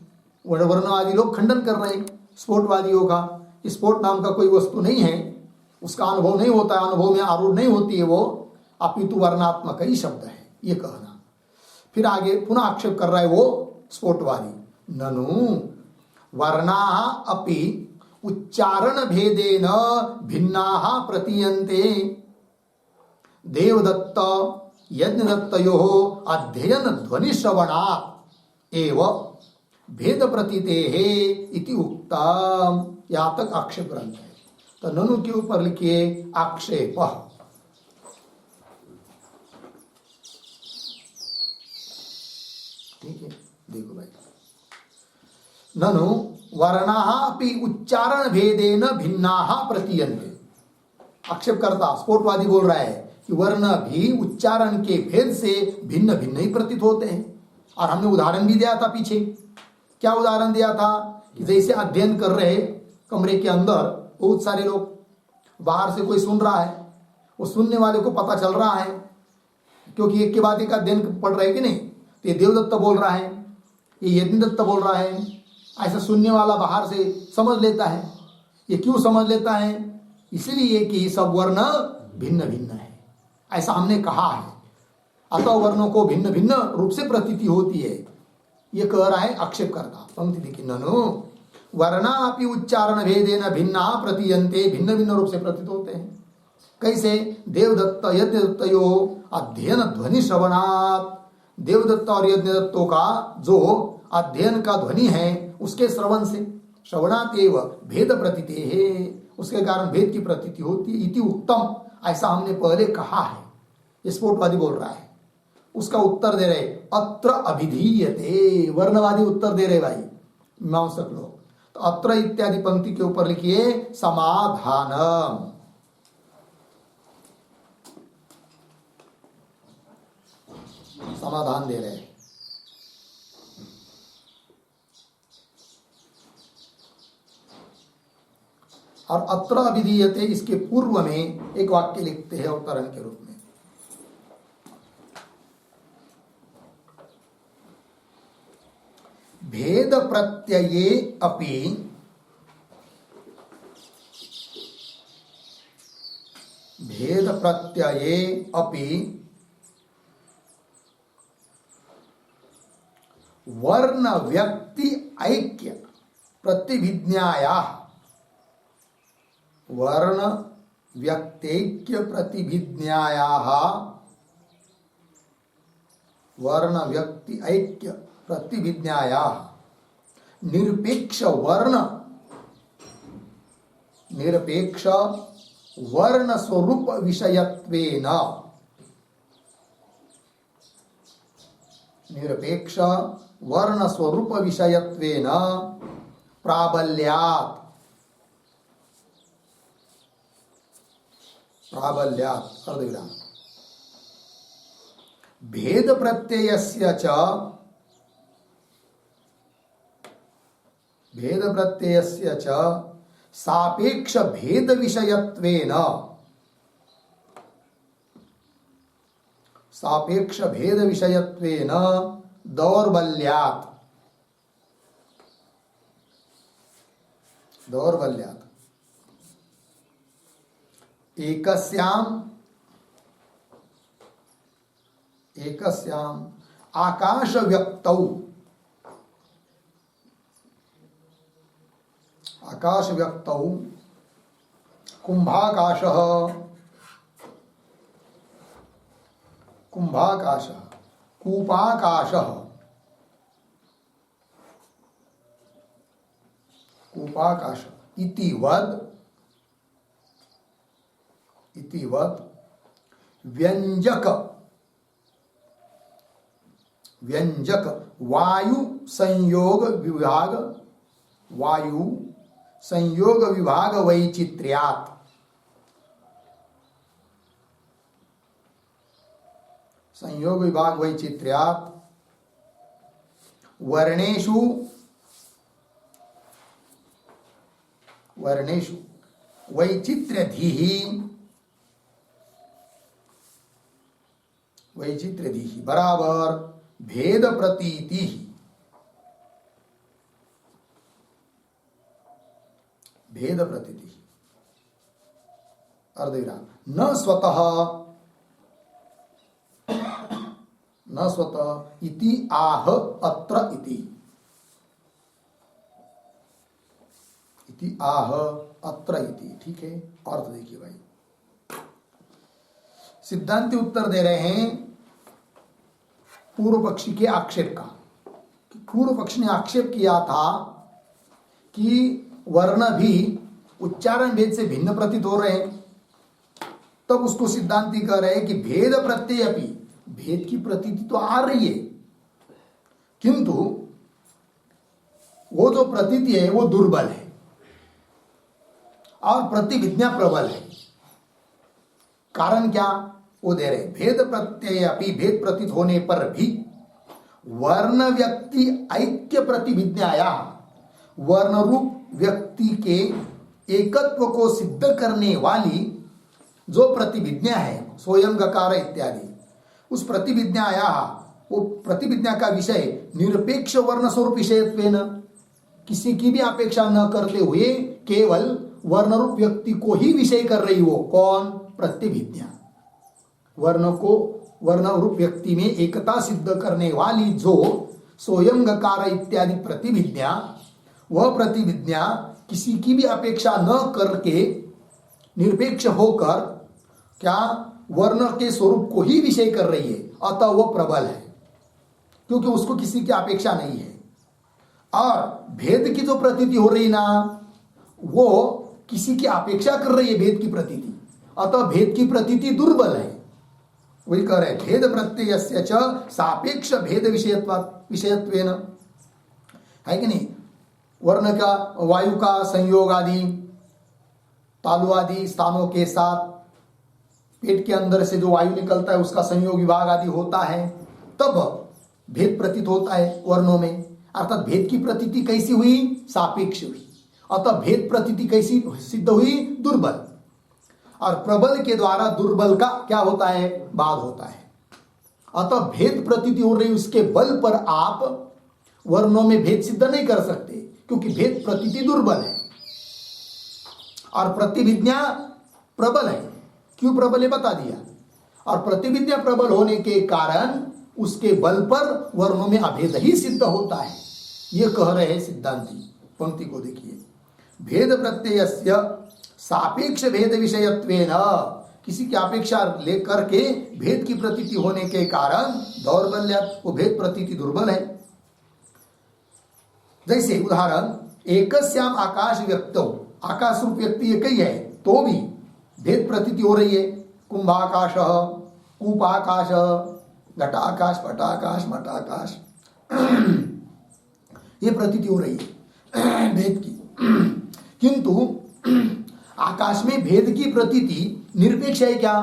वर्णवादी लोग खंडन कर रहे हैं स्फोटवादियों का। स्फोट नाम का कोई वस्तु नहीं है, उसका अनुभव नहीं होता है, अनुभव में आरूढ़ नहीं होती है वो, अपितु वर्णात्मक ही शब्द है, ये कहना। फिर आगे पुनः आक्षेप कर रहा है वो स्फोटवादी, ननु वर्णाः अपि उच्चारण भेदेन भिन्नाः प्रतीयन्ते देवदत्त यज्ञदत्तयोः अध्ययन ध्वनि श्रवणात् एव भेद प्रतीतेः इति उक्तम। यहाँ तक आक्षेप ग्रंथ है। तो ननु के ऊपर लिखिए आक्षेप। ठीक है, देखो भाई, ननु वर्णाः अपि उच्चारण भेदेन भिन्नाः प्रतीयन्ते। आक्षेप करता स्फोटवादी बोल रहा है कि वर्ण भी उच्चारण के भेद से भिन्न भिन्न ही प्रतीत होते हैं। और हमने उदाहरण भी दिया था पीछे। क्या उदाहरण दिया था? कि जैसे अध्ययन कर रहे कमरे के अंदर बहुत सारे लोग, बाहर से कोई सुन रहा है, वो सुनने वाले को पता चल रहा है क्योंकि एक के बाद एक अध्ययन पढ़ रहे कि नहीं, तो ये देवदत्त बोल रहा है, ये यज्ञदत्त बोल रहा है, ऐसा सुनने वाला बाहर से समझ लेता है। ये क्यों समझ लेता है? इसलिए कि सब वर्ण भिन्न भिन्न है, ऐसा हमने कहा है, अतः वर्णों को भिन्न भिन्न रूप से प्रतीति होती है, ये कह रहा है आक्षेप करता। पंक्ति देखिए, ननु वर्णा अपि उच्चारण भेदेन भिन्ना प्रतीयन्ते, भिन्न भिन्न रूप से प्रतीत होते हैं। कैसे? देवदत्त यज्ञदत्तयो अध्ययन ध्वनि श्रवणात्, देवदत्त और यज्ञदत्तों का जो अध्ययन का ध्वनि है उसके श्रवण से, श्रवणात् एव भेद प्रतीते है, उसके कारण भेद की प्रतीति होती है। इति उत्तम, ऐसा हमने पहले कहा है। स्फोटवादी बोल रहा है, उसका उत्तर दे रहे अत्र अभिधीयते, वर्णवादी उत्तर दे रहे भाई मीमांसक लोग। तो अत्र इत्यादि पंक्ति के ऊपर लिखिए समाधान। समाधान दे रहे हैं। और अत्र अभिधीयते इसके पूर्व में एक वाक्य लिखते हैं अवतरण के रूप में, भेद प्रत्यये अपि वर्ण व्यक्ति ऐक्य प्रतिभिज्ञायाः, वर्ण व्यक्त्यैक्य प्रतिभिज्ञायाः, वर्ण व्यक्ति ऐक्य प्रतिभिज्ञायाः निरपेक्ष वर्ण स्वरूप विषयत्वेन, निरपेक्ष वर्ण स्वरूप विषयत्वेन प्राबल्यात्, अर्धविराम भेद प्रत्ययस्य च सापेक्ष भेद विषयत्वेन, सापेक्ष भेद विषयत्वेन दौर्बल्यात्, एकस्याम् आकाश व्यक्तौ कुंभाकाशः कूपाकाशः इति वद व्यंजक वायु संयोग विभाग वैचित्र्यात्, वर्णेषु वैचित्र्यधीः बराबर भेद प्रतीति, अर्धविराम न स्वतः इति आह अत्र इति, ठीक है। अर्थ देखिए भाई, सिद्धांती उत्तर दे रहे हैं पूर्व पक्षी के आक्षेप का। पूर्व पक्ष ने आक्षेप किया था कि वर्ण भी उच्चारण भेद से भिन्न प्रतीत हो रहे हैं, तब उसको सिद्धांती कह रहे हैं कि भेद प्रत्यय अपि, भेद की प्रतीति तो आ रही है, किंतु वो जो प्रतीति है वो दुर्बल है और प्रतिभिज्ञा प्रबल है। कारण क्या वो दे रहे, भेद प्रत्यय अपि, भेद प्रतीत होने पर भी वर्ण व्यक्ति ऐक्य प्रतिभिज्ञाया, वर्ण रूप व्यक्ति के एकत्व को सिद्ध करने वाली जो प्रतिभिज्ञा है स्वयं गकार इत्यादि, उस प्रतिभिज्ञाया, वो प्रतिभिज्ञा का विषय निरपेक्ष वर्ण स्वरूप विषयत्वेन, किसी की भी अपेक्षा न करते हुए केवल वर्ण रूप व्यक्ति को ही विषय कर रही हो। कौन? प्रतिभिज्ञा। वर्ण को वर्ण रूप व्यक्ति में एकता सिद्ध करने वाली जो स्वयं गकार इत्यादि प्रतिभिज्ञा, वह प्रतिभिज्ञा किसी की भी अपेक्षा न करके निरपेक्ष होकर क्या वर्ण के स्वरूप को ही विषय कर रही है, अतः वह प्रबल है क्योंकि उसको किसी की अपेक्षा नहीं है। और भेद की जो प्रतीति हो रही ना, वो किसी की अपेक्षा कर रही है भेद की प्रतीति, अतः भेद की प्रतीति दुर्बल है। वही कह रहे भेद प्रत्ययस्य च सापेक्ष भेद विषयत्वेन, है कि नहीं। वर्ण का वायु का संयोग आदि तालु आदि स्थानों के साथ पेट के अंदर से जो वायु निकलता है उसका संयोग विभाग आदि होता है, तब भेद प्रतीत होता है वर्णों में। अर्थात भेद की प्रतीति कैसी हुई, सापेक्ष हुई। अतः भेद प्रतीति कैसी सिद्ध हुई, दुर्बल। और प्रबल के द्वारा दुर्बल का क्या होता है, बाद होता है। अतः भेद प्रतीति हो रही, उसके बल पर आप वर्णों में भेद सिद्ध नहीं कर सकते, क्योंकि भेद प्रतीति दुर्बल है और प्रतिविज्ञा प्रबल है। क्यों प्रबल है बता दिया। और प्रतिविज्ञा प्रबल होने के कारण उसके बल पर वर्णों में अभेद ही सिद्ध होता है, ये कह रहे हैं सिद्धांती। पंक्ति को देखिए, भेद प्रत्ययस्य सापेक्ष भेद विषयत्वेन, किसी की अपेक्षा लेकर के भेद की प्रतीति होने के कारण दौर्बल्य, वो भेद प्रतीति दुर्बल है। जैसे उदाहरण, एकस्याम आकाश व्यक्तौ, आकाश रूप व्यक्ति एक ही है तो भी भेद प्रतीति हो रही है। कुंभाकाश, कूपाकाश, घटाकाश, पटाकाश, मटाकाश, ये प्रतीति हो रही है भेद की। किंतु आकाश में भेद की प्रतीति निरपेक्ष है क्या,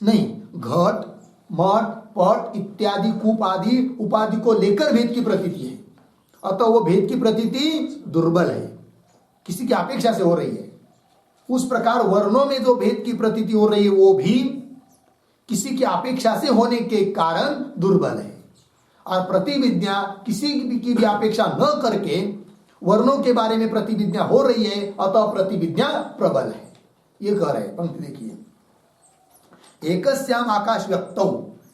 नहीं। घट, मठ, पट इत्यादि कूप आदि उपाधि को लेकर भेद की प्रतीति है, अतः वो भेद की प्रतीति दुर्बल है, किसी की अपेक्षा से हो रही है। उस प्रकार वर्णों में जो भेद की प्रतीति हो रही है वो भी किसी की अपेक्षा से होने के कारण दुर्बल है। और प्रतिविज्ञा किसी की भी अपेक्षा न करके वर्णों के बारे में प्रतिविज्ञा हो रही है, अतः प्रतिविज्ञा प्रबल है, ये कह रहे हैं। पंक्ति देखिए, एकस्याम आकाश व्यक्तौ,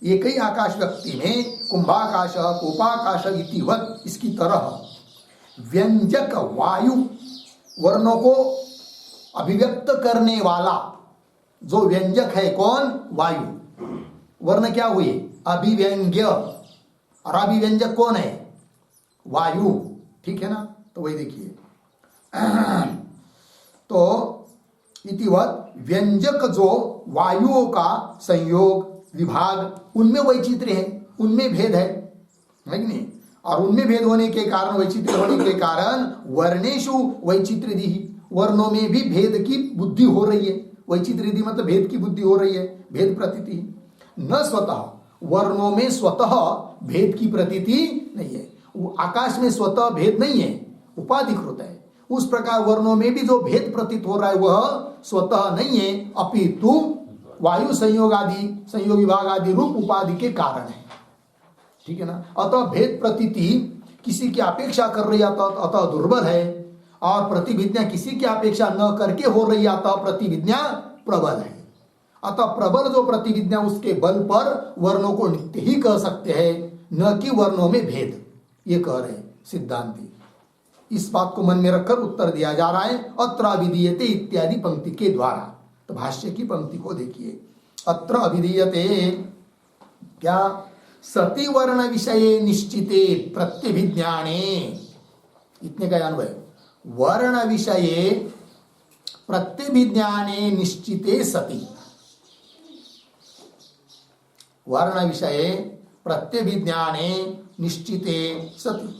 एक ही आकाश व्यक्ति में कुंभाकाश, कोपाकाश इतिवत, इसकी तरह व्यंजक वायु, वर्णों को अभिव्यक्त करने वाला जो व्यंजक है कौन, वायु। वर्ण क्या हुए, अभिव्यंग्य, और अभिव्यंजक कौन है, वायु, ठीक है ना। तो वही देखिए, तो इतिवत व्यंजक जो वायुओं का संयोग विभाग, उनमें वैचित्र्य है, उनमें भेद है कि नहीं। और उनमें भेद होने के कारण, वैचित्र्य होने के कारण वर्णेषु वैचित्र्य दी, वर्णों में भी भेद की बुद्धि हो रही है। वैचित्र्य दी मतलब भेद की बुद्धि हो रही है, भेद प्रतीति। न स्वतः, वर्णों में स्वतः भेद की प्रतीति नहीं है, वो आकाश में स्वतः भेद नहीं है, उपाधिकृत है। उस प्रकार वर्णों में भी जो भेद प्रतीत हो रहा है वह स्वतः नहीं है, अपितु वायु संयोग आदि, संयोग विभाग आदि रूप उपाधि के कारण है, ठीक है ना। अतः भेद प्रतीति किसी की अपेक्षा कर रही है, अतः दुर्बल है। और प्रतिविज्ञा किसी की अपेक्षा न करके हो रही है, अतः प्रतिविज्ञा प्रबल है। अतः प्रबल जो प्रतिविज्ञा, उसके बल पर वर्णों को नित्य ही कह सकते हैं, न कि वर्णों में भेद, ये कह रहे सिद्धांती। इस बात को मन में रखकर उत्तर दिया जा रहा है, अत्र अभिधीयते इत्यादि पंक्ति के द्वारा। तो भाष्य की पंक्ति को देखिए, अत्र अभिधीयते क्या, सति वर्ण विषये निश्चिते प्रत्यभिज्ञाने, इतने का अनुभव, वर्ण विषये प्रत्यभिज्ञाने निश्चिते सति, वर्ण विषये प्रत्यभिज्ञाने निश्चिते सति,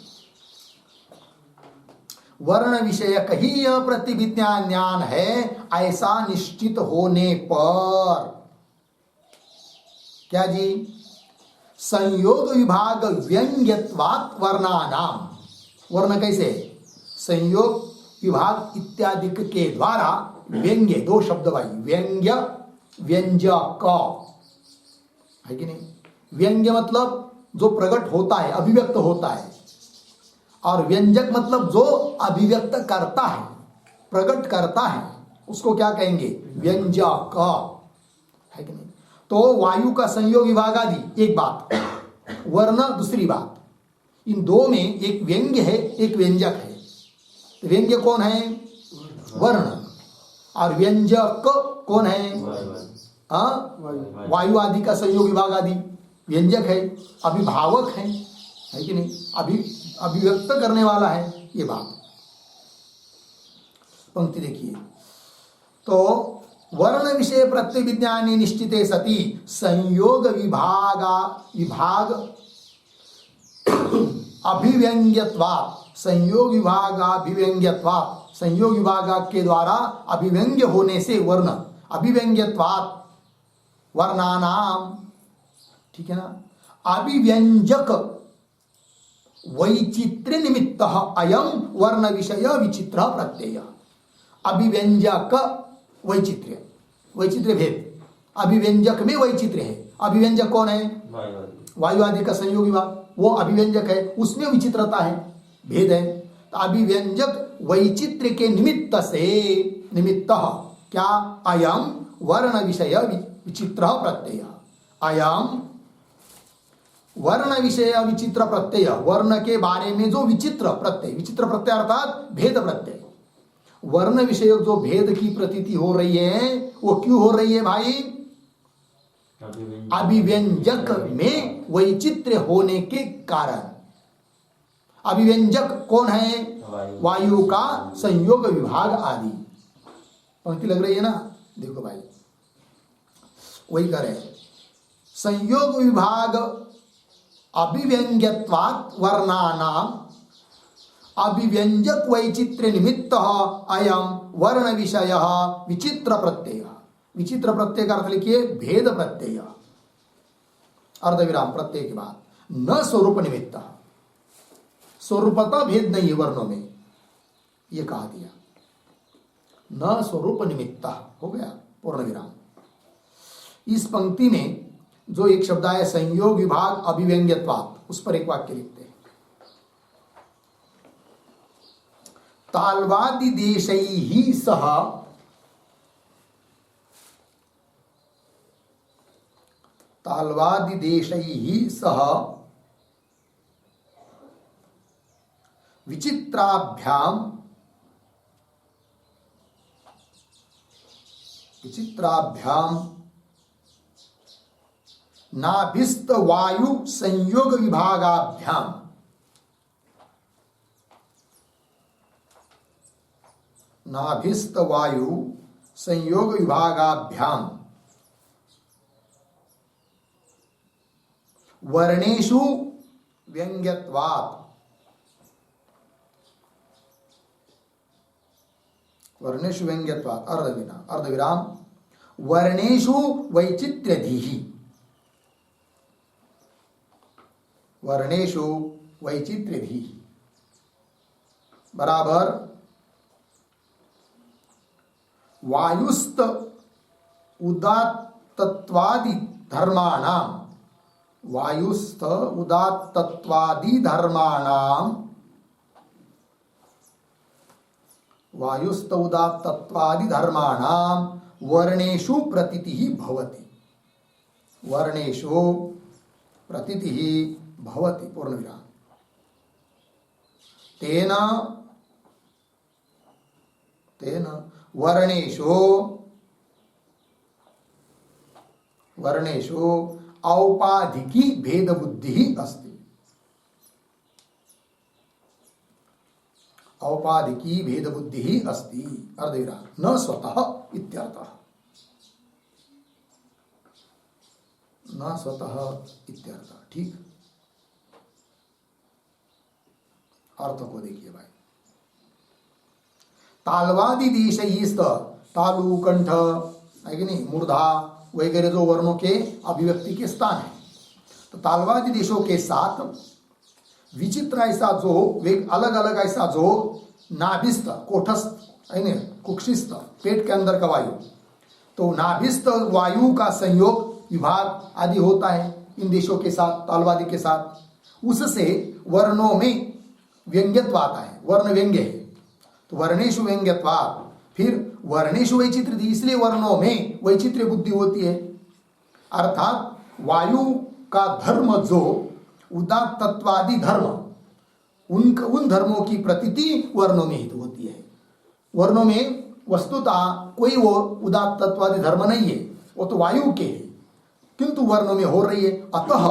वर्ण विषय कही यह प्रतिविज्ञा ज्ञान है, ऐसा निश्चित होने पर क्या जी, संयोग विभाग व्यंग्यत्वात् वर्णानाम, वर्ण कैसे, संयोग विभाग इत्यादि के द्वारा व्यंग्य, दो शब्द भाई, व्यंग्य व्यंजक, है कि नहीं। व्यंग्य मतलब जो प्रकट होता है, अभिव्यक्त होता है, और व्यंजक मतलब जो अभिव्यक्त करता है, प्रकट करता है, उसको क्या कहेंगे, व्यंजक, है कि नहीं। तो वायु का संयोग विभाग आदि एक बात, वर्ण दूसरी बात, इन दो में एक व्यंग्य है, एक व्यंजक है। तो व्यंग्य कौन है, वर्ण, और व्यंजक कौन है, वायु आदि का संयोग विभाग आदि व्यंजक है, अभिभावक है कि नहीं, अभिव्यक्त करने वाला है, ये बात। पंक्ति देखिए, तो वर्ण विषय प्रत्यय विज्ञाने निश्चिते सति संयोग विभाग अभिव्यंग्यत्वात्, संयोग विभागाभिव्यंग्यत्वात्, संयोग विभाग के द्वारा अभिव्यंग्य होने से वर्ण, अभिव्यंग्यत्वात् वर्णानाम, ठीक है ना, अभिव्यंजक वैचित्र्य निमित्त अयम वर्ण विषय विचित्र प्रत्यय। अभिव्यंजक वैचित्र्य, वैचित्र्य भेद, अभिव्यंजक में वैचित्र्य है। अभिव्यंजक कौन है? वायु आदि का संयोग विभाग, वो अभिव्यंजक है, उसमें विचित्रता है, भेद है। तो अभिव्यंजक वैचित्र्य के निमित्त से, निमित्त क्या, अयम वर्ण विषय विचित्र प्रत्यय। अयम वर्ण विषय विचित्र प्रत्यय, वर्ण के बारे में जो विचित्र प्रत्यय, विचित्र प्रत्यय अर्थात भेद प्रत्यय, वर्ण विषय जो भेद की प्रतीति हो रही है वो क्यों हो रही है भाई? अभिव्यंजक में वैचित्र्य होने के कारण। अभिव्यंजक कौन है? वायु का संयोग विभाग आदि। पंक्ति लग रही है ना? देखो भाई, वही करे, संयोग विभाग अभिव्यंग्यत्वात् वर्णानाम अभिव्यंजक वैचित्र्य निमित्त अयम वर्ण विषय विचित्र प्रत्यय। विचित्र प्रत्यय का अर्थ लिखिए भेद प्रत्यय, अर्धविराम प्रत्यय के बाद, न स्वरूप निमित्त, स्वरूपता भेद नहीं है वर्णों में, ये कहा दिया, न स्वरूप निमित्त, हो गया पूर्ण विराम। इस पंक्ति में जो एक शब्द है संयोग विभाग अभिव्यंग्यत्वात्, उस पर एक वाक्य लिखते हैं, ताल्वादि देशैहि सह, ताल्वादि देशैहि सह विचित्राभ्याम, विचित्राभ्याम नाभिस्त वायु संयोग विभागाभ्याम, नाभिस्त वायु संयोग विभागाभ्याम वर्णेषु व्यंग्यत्वात्, वर्णेषु व्यंग्यत्वात्, अर्धविराम वर्णेषु वैचित्र्यधीः, वर्णेषु वैचित्र्यधीः बराबर वायुस्त उदात्तत्वादि धर्माणाम, वायुस्त उदात्तत्वादि धर्माणाम, वायुस्त उदात्तत्वादि धर्माणाम वर्णेषु प्रतीतिः भवति, वर्णेषु प्रतीतिः भवति, पूर्ण विराम। तेन तेन वर्णेषु, वर्णेषु औपाधिकी भेद बुद्धि अस्ति, औपाधिकी भेद बुद्धि अस्ति, अर्धविराम, न स्वतः इत्यर्थः, न स्वतः इत्यर्थः। ठीक, अर्थ को देखिए भाई, तालवादि देशैस्त, तालु कंठ है कि नहीं, मूर्धा वगैरह जो वर्णों के अभिव्यक्ति के स्थान है, तो तालवादि देशों के साथ विचित्र ऐसा जो अलग अलग ऐसा जो नाभिस्थ, कोठस्थ है ना, कुक्षिस्थ, पेट के अंदर का वायु, तो नाभिस्थ वायु का संयोग विभाग आदि होता है इन देशों के साथ, तालवादि के साथ, उससे वर्णों में व्यंग्यत्व आता है, वर्ण व्यंग्य है, तो वर्णेषु व्यंग्यत्वात्, फिर वर्णेषु वैचित्र्य, इसलिए वर्णों में वैचित्र्य बुद्धि होती है, अर्थात वायु का धर्म जो उदात्त तत्वादि धर्म, उन धर्मों की प्रतीति वर्णों में ही तो होती है। वर्णों में वस्तुतः कोई वो उदात्त तत्वादि धर्म नहीं है, वो तो वायु के है, किंतु वर्णों में हो रही है, अतः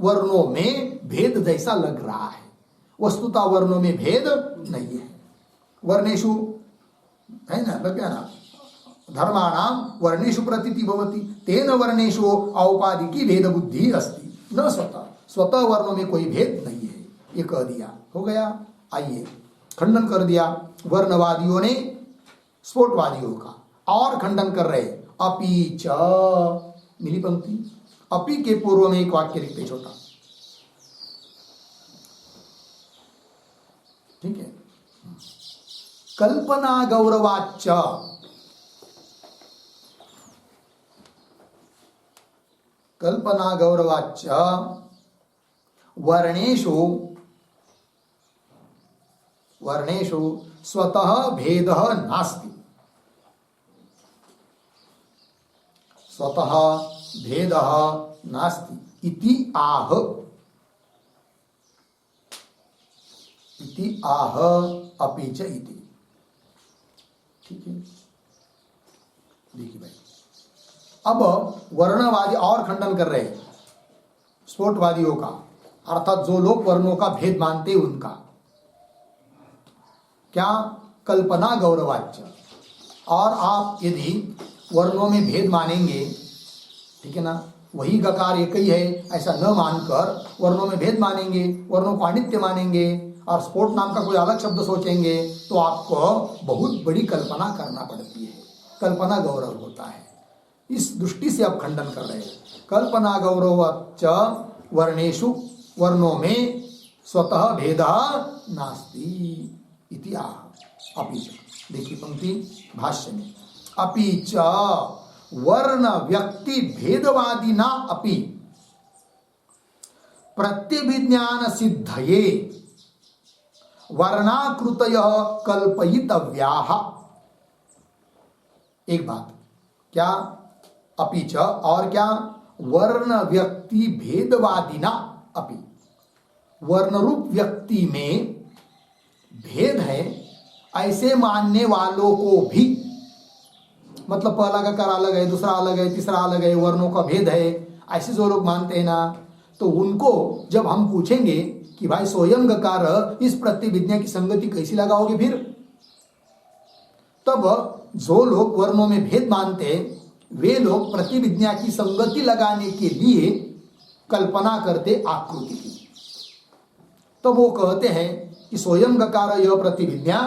वर्णों में भेद जैसा लग रहा है, वस्तुतः वर्णों में भेद नहीं है। वर्णेषु है ना, लग गया ना, धर्माणाम वर्णेषु प्रतीति भवति तेन वर्णेषु औपाधिकी भेद बुद्धि अस्ति न स्वतः वर्णों में कोई भेद नहीं है, ये कह दिया। हो गया। आइए खंडन कर दिया वर्णवादियों ने स्फोटवादियों का, और खंडन कर रहे अपि च, मिली पंक्ति, अपि के पूर्व में एक वाक्य लिखते छोटा, ठीक है। कल्पना गौरवाच्च, कल्पना गौरवाच्च वर्णेषु स्वतः भेदः नास्ति, स्वतः भेदः नास्ति इति आह, अपि च इति। ठीक है, देखिए भाई, अब वर्णवादी और खंडन कर रहे हैं स्फोटवादियों का, अर्थात जो लोग वर्णों का भेद मानते हैं उनका। क्या? कल्पना गौरवाच्य, और आप यदि वर्णों में भेद मानेंगे, ठीक है ना, वही गकार एक ही है ऐसा न मानकर वर्णों में भेद मानेंगे, वर्णों को अनित्य मानेंगे और स्फोट नाम का कोई अलग शब्द सोचेंगे, तो आपको बहुत बड़ी कल्पना करना पड़ती है, कल्पना गौरव होता है। इस दृष्टि से आप खंडन कर रहे हैं। कल्पना गौरवाच्च वर्णेषु, वर्णों में स्वतः भेदः नास्ति इति आह, अपि च। देखिए पंक्ति भाष्य में, अपि च वर्ण व्यक्ति भेदवादिना अपि प्रत्यभिज्ञान सिद्धये वर्णाकृतयः कल्पयितव्याः। एक बात, क्या? अपि च, और क्या? वर्ण व्यक्ति भेदवादिना अपि, वर्ण रूप व्यक्ति में भेद है ऐसे मानने वालों को भी, मतलब पहला गकार अलग है, दूसरा अलग है, तीसरा अलग है, वर्णों का भेद है, ऐसे जो लोग मानते हैं ना, तो उनको जब हम पूछेंगे कि भाई स्वयं गकार इस प्रतिविज्ञा की संगति कैसी लगाओगे, फिर तब जो लोग वर्णों में भेद मानते हैं वे लोग प्रतिविज्ञा की संगति लगाने के लिए कल्पना करते आकृति की। तो वो कहते हैं कि स्वयं गकार यह प्रतिविज्ञा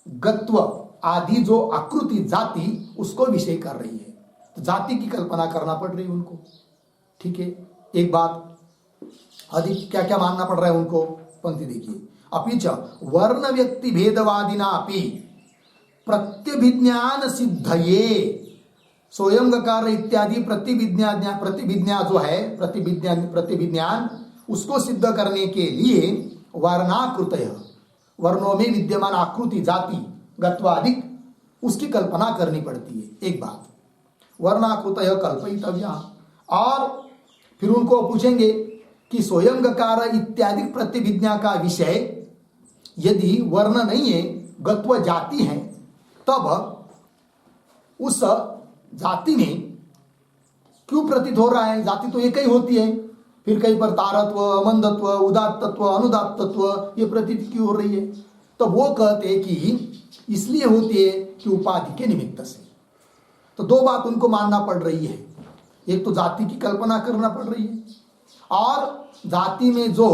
गत्व आदि जो आकृति जाति उसको विषय कर रही है, तो जाति की कल्पना करना पड़ रही है उनको। ठीक है, एक बात, अधिक क्या क्या मानना पड़ रहा है उनको, पंक्ति देखिए, अपि च वर्ण व्यक्ति भेदवादिना अपि प्रत्यभिज्ञान सिद्धये, स्वयं गकार इत्यादि प्रतिविज्ञा जो है, प्रतिविज्ञान उसको सिद्ध करने के लिए वर्णाकृतय, वर्णों में विद्यमान आकृति जाति गत्वादिक उसकी कल्पना करनी पड़ती है। एक बात, वर्णाकृतय कल्पयितव्या, और फिर उनको पूछेंगे कि स्वयं गकार इत्यादि प्रतिविज्ञा का विषय यदि वर्ण नहीं है, गत्व जाति है, तब उस जाति में क्यों प्रतीत हो रहा है? जाति तो एक ही होती है, फिर कहीं पर तारत्व, मंदत्व, उदात्तत्व, अनुदात्तत्व ये प्रतीति क्यों हो रही है? तो वो कहते हैं कि इसलिए होती है कि उपाधि के निमित्त से। तो दो बात उनको मानना पड़ रही है, एक तो जाति की कल्पना करना पड़ रही है, और जाति में जो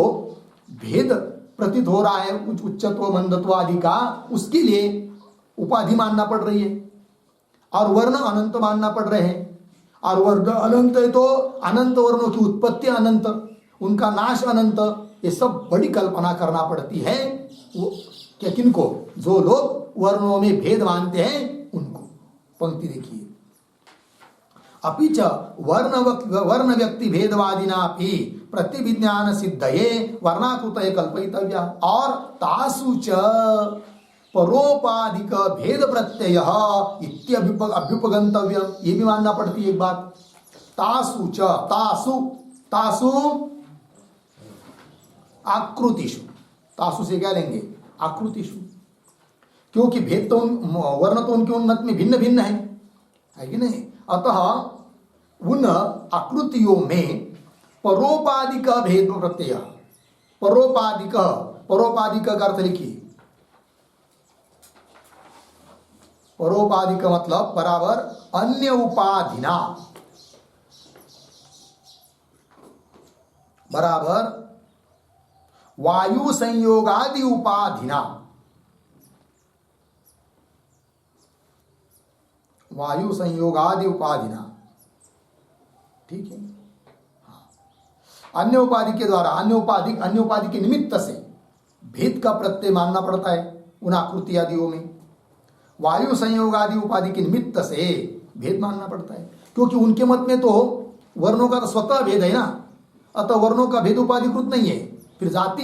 भेद प्रतीत हो रहा है उच्चत्व मंदत्व आदि का, उसके लिए उपाधि मानना पड़ रही है, और वर्ण अनंत मानना पड़ रहे हैं। और वर्ण अनंत है तो अनंत वर्णों की उत्पत्ति अनंत, उनका नाश अनंत, ये सब बड़ी कल्पना करना पड़ती है। वो क्या, किनको? जो लोग वर्णों में भेद मानते हैं उनको। पंक्ति देखिए, अपि च वर्ण व्यक्ति भेदवादिना अपि प्रतिविज्ञान सिद्धये वर्णाकृतये कल्पयितव्या, और तासु च परोपाधिक भेद प्रत्यय इत्यभ्युपगंतव्यम, ये भी मानना पड़ती है एक बात। तासु च, तासु आकृतिषु, तासु से क्या लेंगे? आकृतिषु, क्योंकि भेद तो वर्ण तो उनके उन्नत में भिन्न भिन्न है कि नहीं? अतः उन आकृतियों में परोपाधिक भेद प्रत्यय, परोपाधिक का अर्थ लिखिए, परोपाधि का मतलब बराबर अन्य उपाधिना, बराबर वायु संयोगादि उपाधिना, वायु संयोगादि उपाधिना, ठीक है। अन्य उपाधि के द्वारा, अन्य उपाधि के निमित्त से भेद का प्रत्यय मानना पड़ता है उन आकृति आदियों में। वायु संयोग आदि उपाधि के निमित्त से भेद मानना पड़ता है, क्योंकि उनके मत में तो वर्णों का तो स्वतः भेद है ना, अतः वर्णों का भेद उपाधिकृत नहीं है। फिर जाति,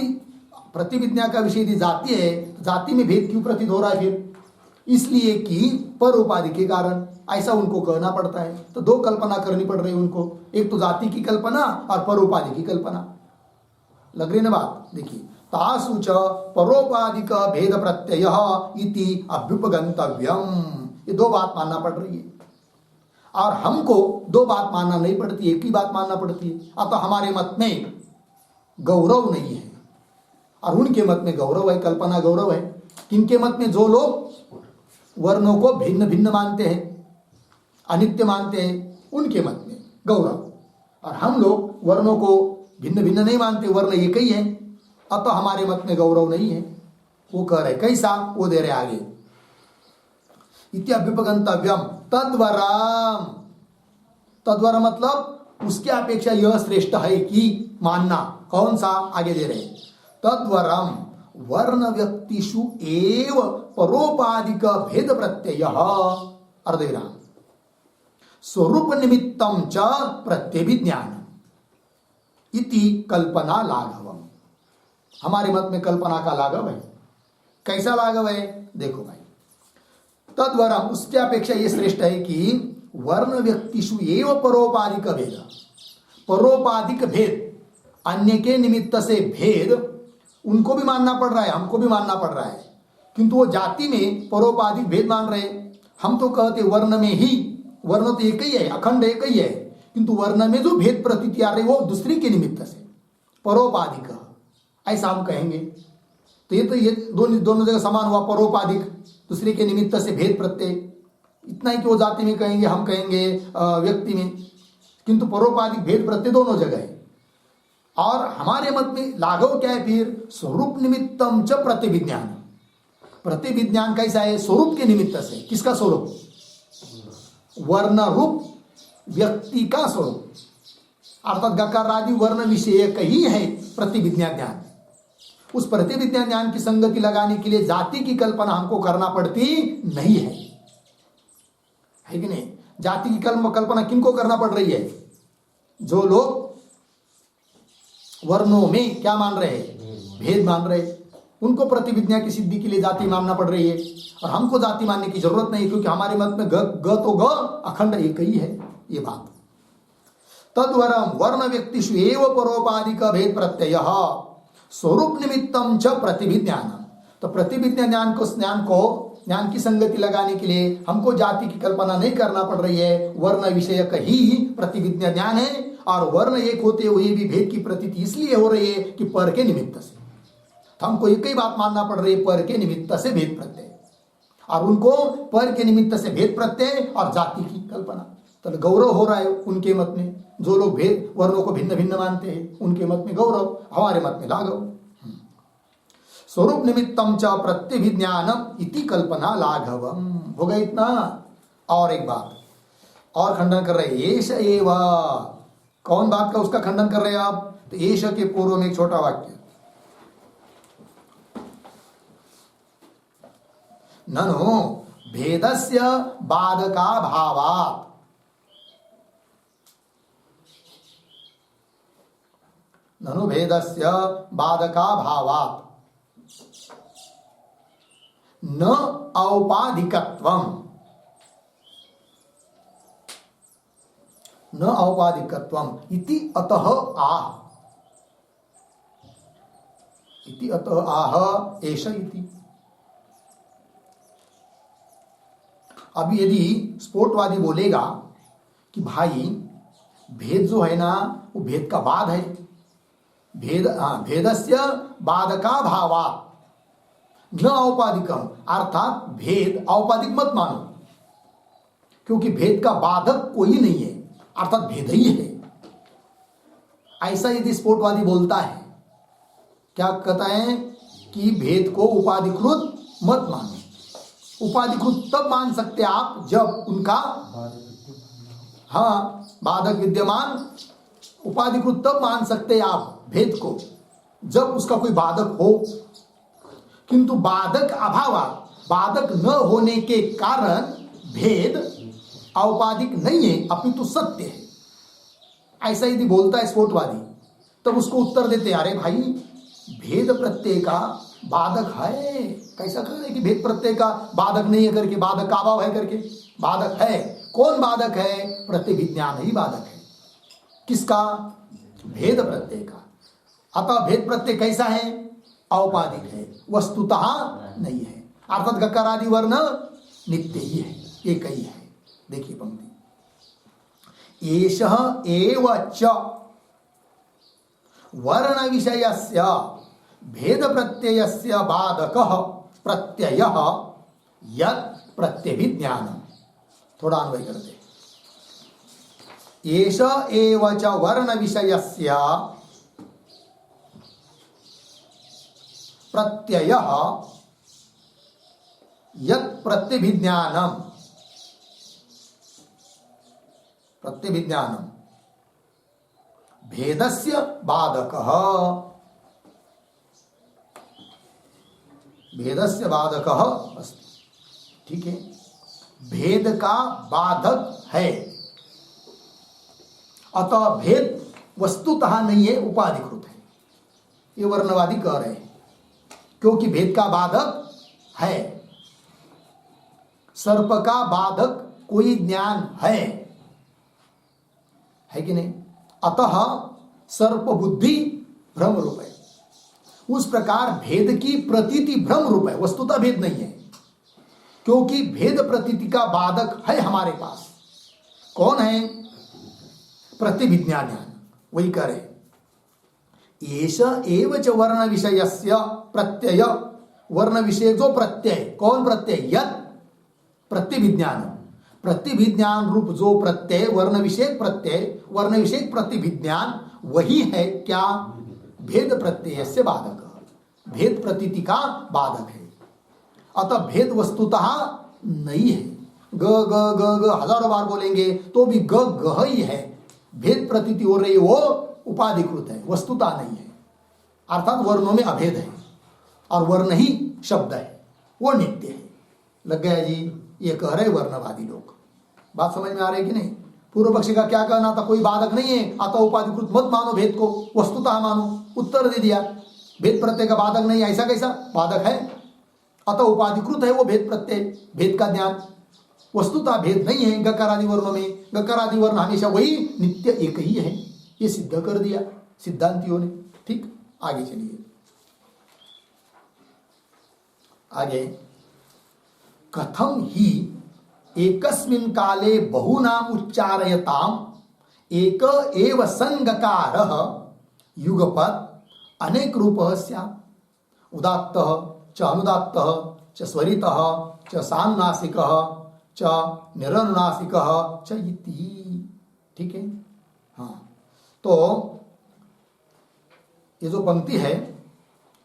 प्रतिविज्ञा का विषय यदि जाति है, जाति में भेद क्यों प्रतीत हो रहा है फिर? इसलिए कि पर उपाधि के कारण ऐसा उनको कहना पड़ता है। तो दो कल्पना करनी पड़ रही है उनको, एक तो जाति की कल्पना और पर उपाधि की कल्पना। लग रही ना बात? देखिए, तासु च परोपाधिक भेद प्रत्यय इति अभ्युपगंतव्यम, ये दो बात मानना पड़ रही है। और हमको दो बात मानना नहीं पड़ती, एक ही बात मानना पड़ती है। अतः हमारे मत में गौरव नहीं है और उनके मत में गौरव है, कल्पना गौरव है। किनके मत में? जो लोग वर्णों को भिन्न भिन्न मानते हैं, अनित्य मानते हैं, उनके मत में गौरव। और हम लोग वर्णों को भिन्न भिन्न नहीं मानते, वर्ण एक ही है, अतः हमारे मत में गौरव नहीं है। वो कह रहे कैसा, वो दे रहे आगे, इत्यभ्युपगंतव्यम तद्वरम। तद्वर मतलब उसके अपेक्षा यह श्रेष्ठ है कि मानना। कौन सा? आगे दे रहे तद्वरम वर्ण व्यक्तिषु एव परोपाधिक भेद प्रत्यय अर्धविराम स्वरूप निमित्तम च प्रत्यभिज्ञान इति कल्पना लाघवम। हमारे मत में कल्पना का लाघव है। कैसा लाघव है? देखो भाई, तद्वरम उसके अपेक्षा यह श्रेष्ठ है कि वर्ण व्यक्तिषु एव परोपाधिक भेद, परोपाधिक भेद, अन्य के निमित्त से भेद उनको भी मानना पड़ रहा है, हमको भी मानना पड़ रहा है। किंतु वो जाति में परोपाधिक भेद मान रहे। हम तो कहते वर्ण में ही, वर्ण तो एक ही है, अखंड एक ही है, किंतु वर्ण में जो भेद प्रतीति आ रही वो दूसरी के निमित्त से परोपाधिक, ऐसा हम कहेंगे। तो ये दोनों जगह समान हुआ, परोपाधिक, दूसरे के निमित्त से भेद प्रत्यय। इतना ही कि वो जाति में कहेंगे, हम कहेंगे व्यक्ति में, किंतु परोपाधिक भेद प्रत्यय दोनों जगह है। और हमारे मत में लाघव क्या है फिर? स्वरूप निमित्तम च प्रतिविज्ञान। प्रतिविज्ञान कैसा है? स्वरूप के निमित्त से। किसका स्वरूप? वर्ण रूप व्यक्ति का स्वरूप, अर्थात गकार आदि वर्ण विषयक ही है प्रतिविज्ञा ज्ञान। उस प्रतिविज्ञा ज्ञान की संगति लगाने के लिए जाति की कल्पना हमको करना पड़ती नहीं है कि नहीं? जाति की कल्पना किनको करना पड़ रही है? जो लोग वर्णों में क्या मान रहे हैं? भेद मान रहे, उनको प्रतिविज्ञा की सिद्धि के लिए जाति मानना पड़ रही है। और हमको जाति मानने की जरूरत नहीं, क्योंकि हमारे मत में ग तो ग अखंड एक ही है। ये बात तद्वरम वर्ण व्यक्तिषु एव परोपाधिक भेद प्रत्यय स्वरूप निमित्तम च प्रतिविज्ञान। तो प्रतिविज्ञा ज्ञान की संगति लगाने के लिए हमको जाति की कल्पना नहीं करना पड़ रही है, वर्ण विषयक ही प्रतिविज्ञा ज्ञान है। और वर्ण एक होते हुए भी भेद की प्रतीति इसलिए हो रही है कि पर के निमित्त से। तो हमको एक ही बात मानना पड़ रही है, पर के निमित्त से भेद प्रत्यय, और उनको पर के निमित्त से भेद प्रत्यय और जाति की कल्पना। तो गौरव हो रहा है उनके मत में। जो लोग भेद वर्णों को भिन्न भिन्न मानते हैं, उनके मत में गौरव, हमारे मत में लाघव। स्वरूप निमित्तम च प्रत्यभिज्ञानम इति कल्पना लाघवम। हो गया इतना? और एक बात और खंडन कर रहे, एष एव। कौन बात का उसका खंडन कर रहे हैं आप? तो एष के पूर्व में एक छोटा वाक्य, ननु भेदस्य बाधका भावात्, ननु भेदस्य बाधका भावात् न औपाधिकत्वम्, न औपाधिकत्वम् इति अतः आह, इति अतः आह एष इति। अब यदि स्फोटवादी बोलेगा कि भाई भेद जो है ना वो भेद का बाद है, भेदस्य बाधका भावा, न औपाधिकम, अर्थात भेद औपाधिक मत मानो, क्योंकि भेद का बाधक कोई नहीं है, अर्थात भेद ही है। ऐसा यदि स्फोटवादी बोलता है, क्या कहता है कि भेद को उपाधिकृत मत मानो। उपाधिकृत तब मान सकते आप जब उनका बाधक विद्यमान, उपाधिकृत तब मान सकते आप भेद को जब उसका कोई बाधक हो, किंतु बाधक अभाव, बाधक न होने के कारण भेद औपाधिक नहीं है अपितु सत्य है। ऐसा यदि बोलता है स्फोटवादी, तब उसको उत्तर देते, अरे भाई भेद प्रत्यय का बाधक है। कैसा कह रहे कि भेद प्रत्यय का बाधक नहीं है करके, बाधक का अभाव है करके? बाधक है। कौन बाधक है? प्रतिभिज्ञान ही बाधक है। किसका? भेद प्रत्यय का। अतः भेद प्रत्यय कैसा है? औपाधिक है, वस्तुतः नहीं है, अर्थात गकार आदि वर्ण नित्य ही है, एक ही है। देखिए पंक्ति, एषः एव च वर्ण विषयस्य भेद प्रत्ययस्य बाधकः प्रत्ययः यत् प्रत्यभिज्ञानम्। थोड़ा अन्वय करते, एष एव च वर्ण विषयस्य प्रत्ययः यत् प्रत्यभिज्ञानम्, प्रत्यभिज्ञानम् भेदस्य बाधकः, भेदस्य बाधकः अस्ति। ठीक है, भेद का बाधक है, अतः भेद वस्तुतः नहीं है, उपाधिकृत है। ये वर्णवादी कह रहे हैं, क्योंकि भेद का बाधक है। सर्प का बाधक कोई ज्ञान है कि नहीं? अतः सर्प बुद्धि भ्रम रूप है। उस प्रकार भेद की प्रतीति भ्रम रूप है, वस्तुतः भेद नहीं है, क्योंकि भेद प्रतीति का बाधक है हमारे पास। कौन है? प्रतिभिज्ञान, वही करे। एष एव च वर्ण विषयस्य प्रत्यय, वर्ण विषय जो प्रत्यय, कौन प्रत्यय? यत् प्रतिभिज्ञान, प्रतिभिज्ञान रूप जो प्रत्यय, वर्ण विषय प्रत्यय, वर्ण विषय प्रतिभिज्ञान, वही है क्या? भेद प्रत्यय से बाधक, भेद प्रतीति का बाधक है। अतः भेद वस्तुतः नहीं है। ग ग ग ग हजारों बार बोलेंगे तो भी ग ग ही है। भेद प्रतीति हो रही है, वो उपाधिकृत है, वस्तुतः नहीं है। अर्थात वर्णों में अभेद है और वर्ण ही शब्द है, वो नित्य है। लग गया जी? ये कह रहे वर्णवादी लोग। बात समझ में आ रही कि नहीं? पूर्व पक्षी का क्या कहना था? कोई बाधक नहीं है, अतः उपाधिकृत मत मानो भेद को, वस्तुतः मानो। उत्तर दे दिया, भेद प्रत्यय का बाधक नहीं। ऐसा कैसा? बाधक है, अतः उपाधिकृत है वो भेद प्रत्यय, भेद का ज्ञान। वस्तुतः भेद नहीं है गकार आदि वर्णों में। गकार आदि वर्ण हमेशा वही नित्य एक ही है, ये सिद्ध कर दिया सिद्धांतियों ने। ठीक, आगे चलिए। आगे, कथम ही एकस्मिन् काले बहुनाम उच्चारयताम एक एव संगकारः युगपत् अनेक रूपः स्यात्। उदात्तः च अनुदात्तः च स्वरितः च सानुनासिकः च निरनुनासिकः च इति। ठीक है, हाँ। तो ये जो पंक्ति है,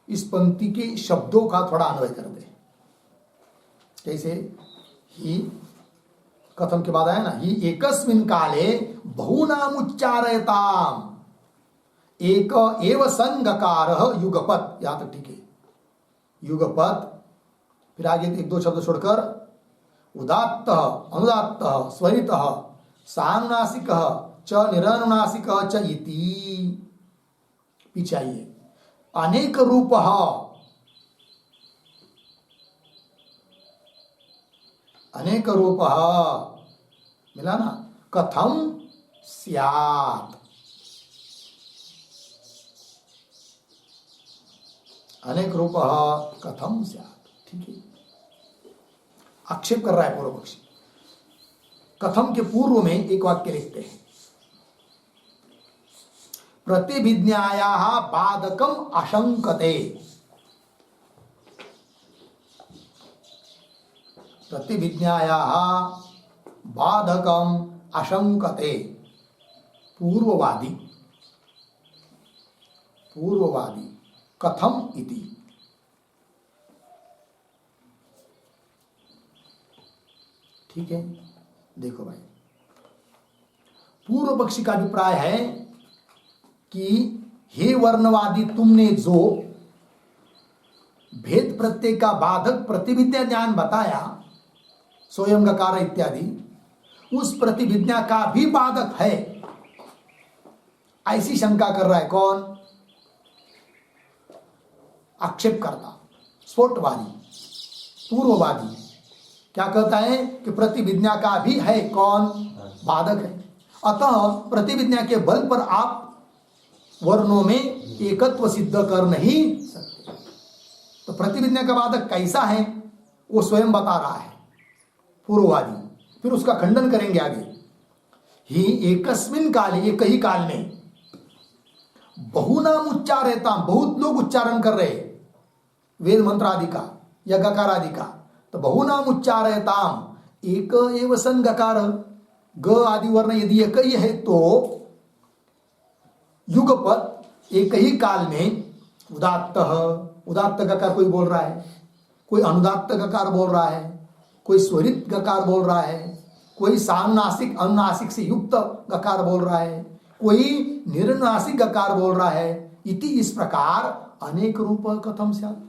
इस पंक्ति के शब्दों का थोड़ा अन्वय कर दे। कैसे? ही कथम के बाद आया ना, ही एकस्मिन् काले बहुनाम उच्चारयताम एक एव संगकारः युगपत्। यहां तक ठीक है, युगपत्। फिर आगे एक दो शब्द छोड़कर उदात्तः अनुदात्तः स्वरितः सानुनासिकः च निरनुनासिकः च इति। पीछे आइए, अनेक रूपः, अनेक रूपः मिला ना? कथम स्यात्, अनेक रूपः कथम स्यात्। ठीक है, आक्षेप कर रहा है पूर्व पक्षी। कथम के पूर्व में एक वाक्य लिखते हैं, प्रतिभिज्ञायाः बाधकम आशंकते। प्रतिविज्ञायाः बाधकम आशंकते। पूर्ववादी कथम इति। ठीक है, देखो भाई, पूर्व पक्षी का अभिप्राय है कि हे वर्णवादी, तुमने जो भेद प्रत्यय का बाधक प्रतिविद्या ज्ञान बताया, स्वयं गकार इत्यादि, उस प्रतिविद्या का भी बाधक है, ऐसी शंका कर रहा है कौन? आक्षेपकर्ता, स्फोटवादी, पूर्ववादी। क्या कहता है कि प्रतिविज्ञा का भी है कौन? बाधक है। अतः प्रतिविज्ञा के बल पर आप वर्णों में एकत्व सिद्ध कर नहीं सकते। तो प्रतिविज्ञा का बाधक कैसा है वो स्वयं बता रहा है पूर्ववादी, फिर उसका खंडन करेंगे आगे। ही एकस्मिन काले, एक ही काल में, बहुनाम उच्चारेता, बहुत लोग उच्चारण कर रहे वेद मंत्र आदि का या गकार आदि का, तो बहुनाम उच्चारयताम, एक एव सन गकार, ग आदि वर्ण यदि एक ही है तो युगपत एक ही काल में उदात्त, उदात्त गकार कोई बोल रहा है, कोई अनुदात्त गकार बोल रहा है, कोई स्वरित गकार बोल रहा है, कोई सानुनासिक अनुनासिक से युक्त गकार बोल रहा है, कोई निरनुनासिक गकार बोल रहा है, इति इस प्रकार अनेक रूप कथम स्यात्।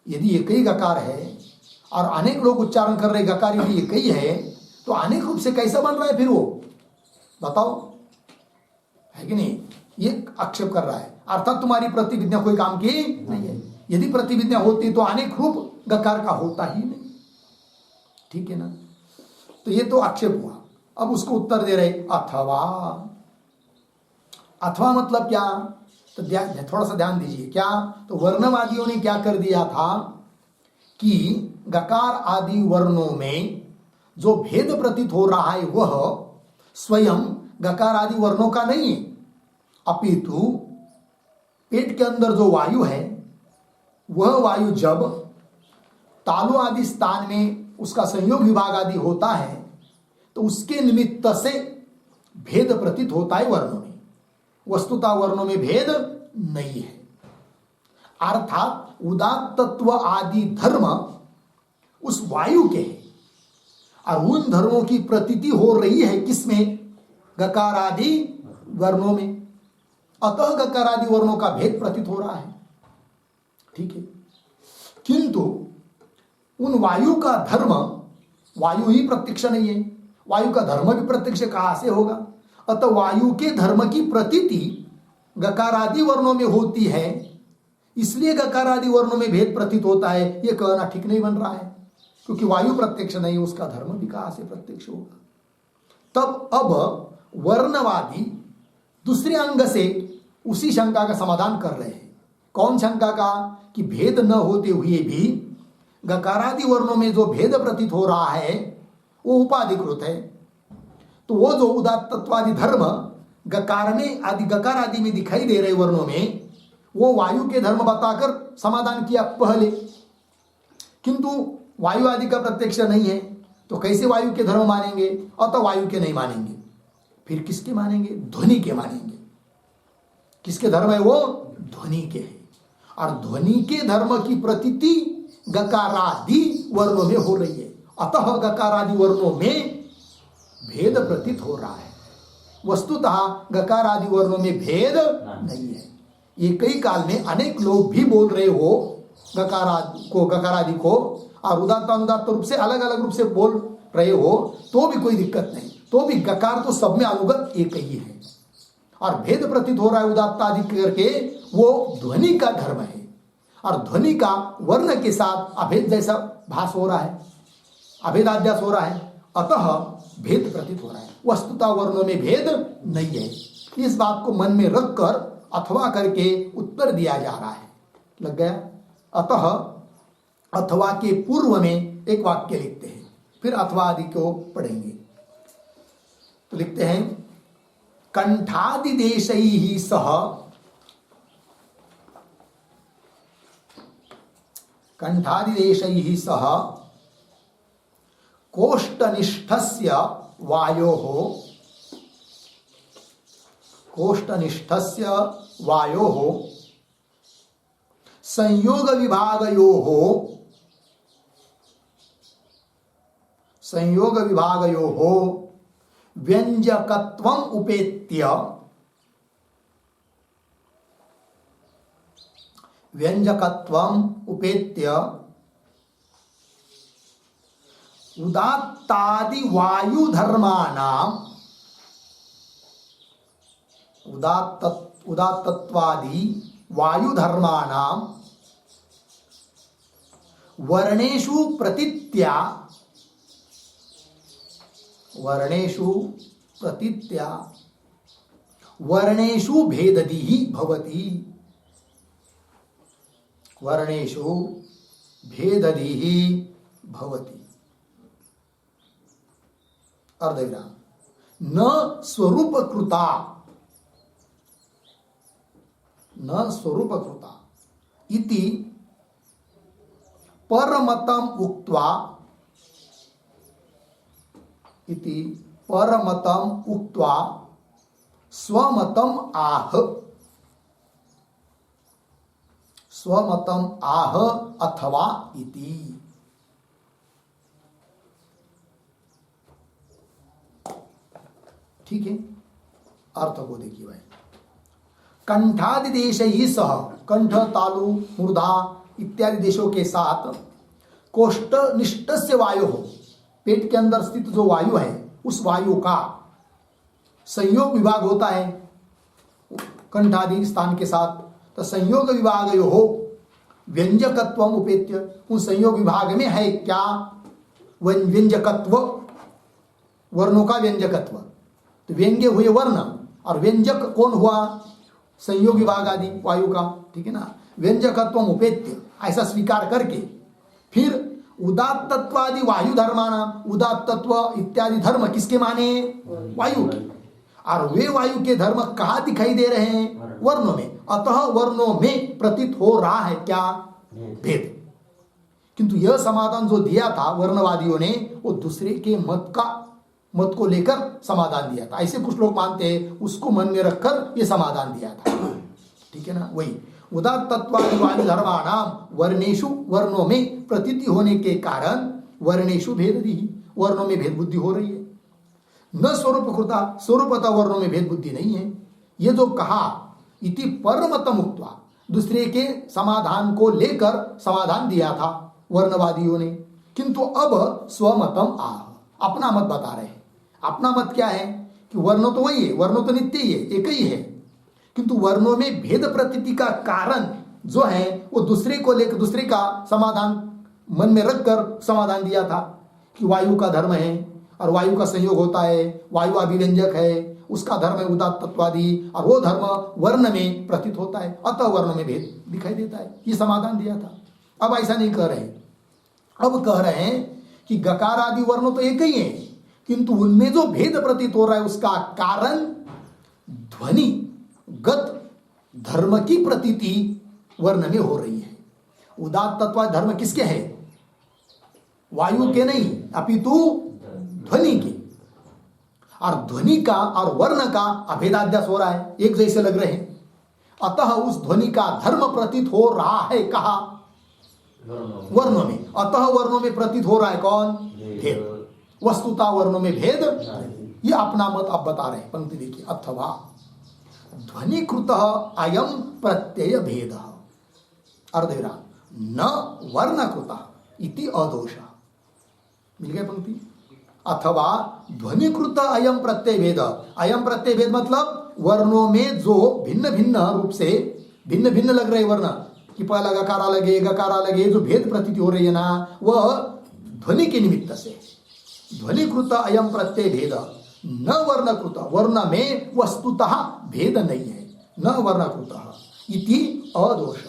यदि एक ही गकार है और अनेक लोग उच्चारण कर रहे गकार यदि एक ही है तो अनेक रूप से कैसा बन रहा है फिर वो? बताओ, है कि नहीं? ये आक्षेप कर रहा है। अर्थात तुम्हारी प्रतिविज्ञा कोई काम की नहीं है। यदि प्रतिविज्ञा होती तो अनेक रूप गकार का होता ही नहीं। ठीक है ना? तो ये तो आक्षेप हुआ। अब उसको उत्तर दे रहे अथवा। अथवा मतलब क्या? तो थोड़ा सा ध्यान दीजिए। क्या? तो वर्णवादियों ने क्या कर दिया था कि गकार आदि वर्णों में जो भेद प्रतीत हो रहा है वह स्वयं गकार आदि वर्णों का नहीं है, अपितु पेट के अंदर जो वायु है वह वायु जब तालु आदि स्थान में उसका संयोग विभाग आदि होता है तो उसके निमित्त से भेद प्रतीत होता है वर्णों में। वस्तुतः वर्णों में भेद नहीं है। अर्थात उदात्तत्व आदि धर्म उस वायु के है और उन धर्मों की प्रतीति हो रही है किसमें? गकार आदि वर्णों में। अतः गकार आदि वर्णों का भेद प्रतीत हो रहा है। ठीक है, किंतु उन वायु का धर्म, वायु ही प्रत्यक्ष नहीं है, वायु का धर्म भी प्रत्यक्ष कहां से होगा? अतः वायु के धर्म की प्रतीति गकार आदि वर्णों में होती है, इसलिए गकार आदि वर्णों में भेद प्रतीत होता है। यह कहना ठीक नहीं बन रहा है, क्योंकि वायु प्रत्यक्ष नहीं, उसका धर्म भी कहां से प्रत्यक्ष होगा? तब अब वर्णवादी दूसरे अंग से उसी शंका का समाधान कर रहे हैं। कौन शंका का? कि भेद न होते हुए भी गकारादि वर्णों में जो भेद प्रतीत हो रहा है वो उपाधिकृत है। तो वो जो उदात्तत्वादि धर्म गकार में आदि गकार आदि में दिखाई दे रहे वर्णों में, वो वायु के धर्म बताकर समाधान किया पहले, किंतु वायु आदि का प्रत्यक्ष नहीं है तो कैसे वायु के धर्म मानेंगे? अतः वायु के नहीं मानेंगे, फिर किसके मानेंगे? ध्वनि के मानेंगे। किसके धर्म है वो? ध्वनि के है। और ध्वनि के धर्म की प्रतीति गकारादि वर्णों में हो रही है, अतः गकारादि वर्णों में भेद प्रतीत हो रहा है। वस्तुतः गकारादि वर्णों में भेद नहीं है। एक ही काल में अनेक लोग भी बोल रहे हो गकारादि को और उदात्त अनुदात्त रूप से अलग अलग रूप से बोल रहे हो तो भी कोई दिक्कत नहीं, तो भी गकार तो सब में अनुगत एक ही है। और भेद प्रतीत हो रहा है उदात्त आदि करके, वो ध्वनि का धर्म है और ध्वनि का वर्ण के साथ अभेद जैसा भास हो रहा है, अभेदाध्यास हो रहा है, अतः भेद प्रतीत हो रहा है। वस्तुतः वर्णों में भेद नहीं है। इस बात को मन में रखकर अथवा करके उत्तर दिया जा रहा है। लग गया? अतः अथवा के पूर्व में एक वाक्य लिखते हैं, फिर अथवा आदि को पढ़ेंगे। तो लिखते हैं कंठादिदेशैहि सह, कंठादिदेशैहि सह कोष्ठनिष्ठस्य वायोः संयोग विभागयोः व्यंजकत्वम् उपेत्य उदात्तादि उदात्तत्वादि वायुधर्माणां वर्णेषु प्रतीत्या वर्णेषु भेददिः भवति। अर्धविराम। न स्वरूपकृता इति परमतम उक्त्वा स्वमतम आह अथवा इति। ठीक है, अर्थ को देखिए भाई। कंठादि देश ही सह, कंठ, तालु, मूर्धा इत्यादि देशों के साथ कोष्ठनिष्ठस्य वायु हो, पेट के अंदर स्थित जो वायु है उस वायु का संयोग विभाग होता है कंठादि स्थान के साथ। तो संयोग विभाग यो हो व्यंजकत्व उपेत्य, उन संयोग विभाग में है क्या? व्यंजकत्व, वर्णों का व्यंजकत्व। तो व्यंग्य हुए वर्ण और व्यंजक कौन हुआ? संयोग विभाग आदि वायु का। ठीक है ना। व्यंजकत्व उपेत्य, ऐसा स्वीकार करके फिर उदात्तत्वादि वायु धर्माना, उदात्तत्व इत्यादि धर्म किसके माने? वायु के। और वे वायु के धर्म कहाँ दिखाई दे रहे हैं? वर्णों में। अतः वर्णों में प्रतीत हो रहा है क्या? भेद। किंतु यह समाधान जो दिया था वर्णवादियों ने, वो दूसरे के मत को लेकर समाधान दिया था। ऐसे कुछ लोग मानते हैं, उसको मन में रखकर ये समाधान दिया था। ठीक है ना। वही उदात्तत्वादि वायु धर्माणाम वर्णेषु, वर्णों में प्रतीति होने के कारण वर्णेषु भेददिः, वर्णों में भेद बुद्धि हो रही है। न स्वरूपकृता, स्वरूपतः वर्णों में भेद बुद्धि नहीं है। ये जो कहा इति परमतम उक्त्वा, दूसरे के समाधान को लेकर समाधान दिया था वर्णवादियों ने। किंतु अब स्वमतम आह, अपना मत बता रहे हैं। अपना मत क्या है कि वर्ण तो वही है, वर्ण तो नित्य ही है, एक ही है, किंतु वर्णों में भेद प्रतीति का कारण जो है वो दूसरे को लेकर, दूसरे का समाधान मन में रखकर समाधान दिया था कि वायु का धर्म है और वायु का संयोग होता है, वायु अभिव्यंजक है, उसका धर्म है उदात्तत्वादि, और वो धर्म वर्ण में प्रतीत होता है, अतः वर्ण में भेद दिखाई देता है। ये समाधान दिया था। अब ऐसा नहीं कह रहे, अब कह रहे हैं कि गकार आदि वर्ण तो एक ही है, किंतु उनमें जो भेद प्रतीत हो रहा है उसका कारण ध्वनि गत धर्म की प्रतीति वर्ण में हो रही है। उदात्तत्व धर्म किसके है? वायु के नहीं, अपितु ध्वनि के। और ध्वनि का और वर्ण का अभेदाध्यास हो रहा है, एक जैसे लग रहे हैं। अतः उस ध्वनि का धर्म प्रतीत हो रहा है कहा? वर्णों में। अतः वर्णों में प्रतीत हो रहा है कौन? भेद। वस्तुता वर्णों में भेद, ये अपना मत आप बता रहे हैं। पंक्ति देखिए, अथवा ध्वनिकृत अयम प्रत्यय भेद अर्धविराम न वर्णकृत इति अदोष। मिल गया पंक्ति। अथवा ध्वनिकृत अयम प्रत्यय भेद, अयम प्रत्यय भेद मतलब वर्णों में जो भिन्न भिन्न रूप से भिन्न भिन्न लग रहे वर्ण, कि पहला गकारा लगे, गकारा लगे, जो भेद प्रतीति हो रही है ना, वह ध्वनि के निमित्त से। ध्वनिकृत अयम प्रत्यय भेद न वर्णकृत, वर्ण में वस्तुतः भेद नहीं है, न वर्णकृत इति अदोष,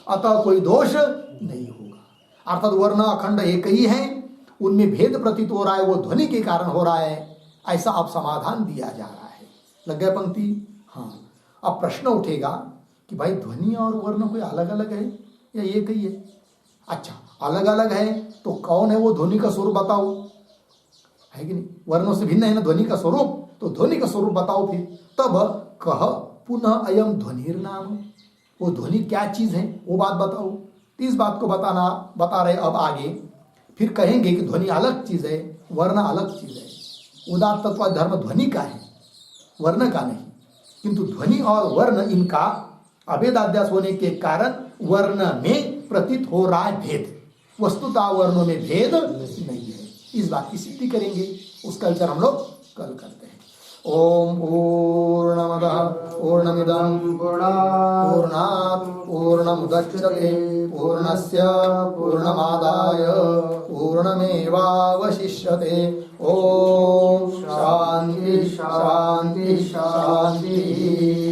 अतः कोई दोष नहीं होगा। अर्थात वर्ण अखंड एक ही है, उनमें भेद प्रतीत हो रहा है, वो ध्वनि के कारण हो रहा है, ऐसा अब समाधान दिया जा रहा है। लग गया पंक्ति? हाँ। अब प्रश्न उठेगा कि भाई ध्वनि और वर्ण कोई अलग अलग है या एक ही है? अच्छा, अलग अलग है तो कौन है वो ध्वनि का स्वरूप बताओ। है कि नहीं? वर्णों से भिन्न है ना ध्वनि का स्वरूप, तो ध्वनि का स्वरूप बताओ फिर। तब कह पुनः अयम ध्वनिर नाम, वो ध्वनि क्या चीज है वो बात बताओ। तो इस बात को बता रहे अब आगे। फिर कहेंगे कि ध्वनि अलग चीज है, वर्ण अलग चीज है। उदात्त तत्व धर्म ध्वनि का है, वर्ण का नहीं। किंतु ध्वनि और वर्ण इनका अभेदाध्यास होने के कारण वर्ण में प्रतीत हो रहा है भेद, वस्तुतः वर्णों में भेद नहीं है। इस बात की सिद्धि करेंगे, उसका विचार हम लोग कल करते हैं। ओम पूर्णमदः पूर्णमिदं पूर्णात् पूर्णमुदच्यते पूर्णस्य पूर्णमादाय पूर्णमेवावशिष्यते। ओम शांति शांति शांति।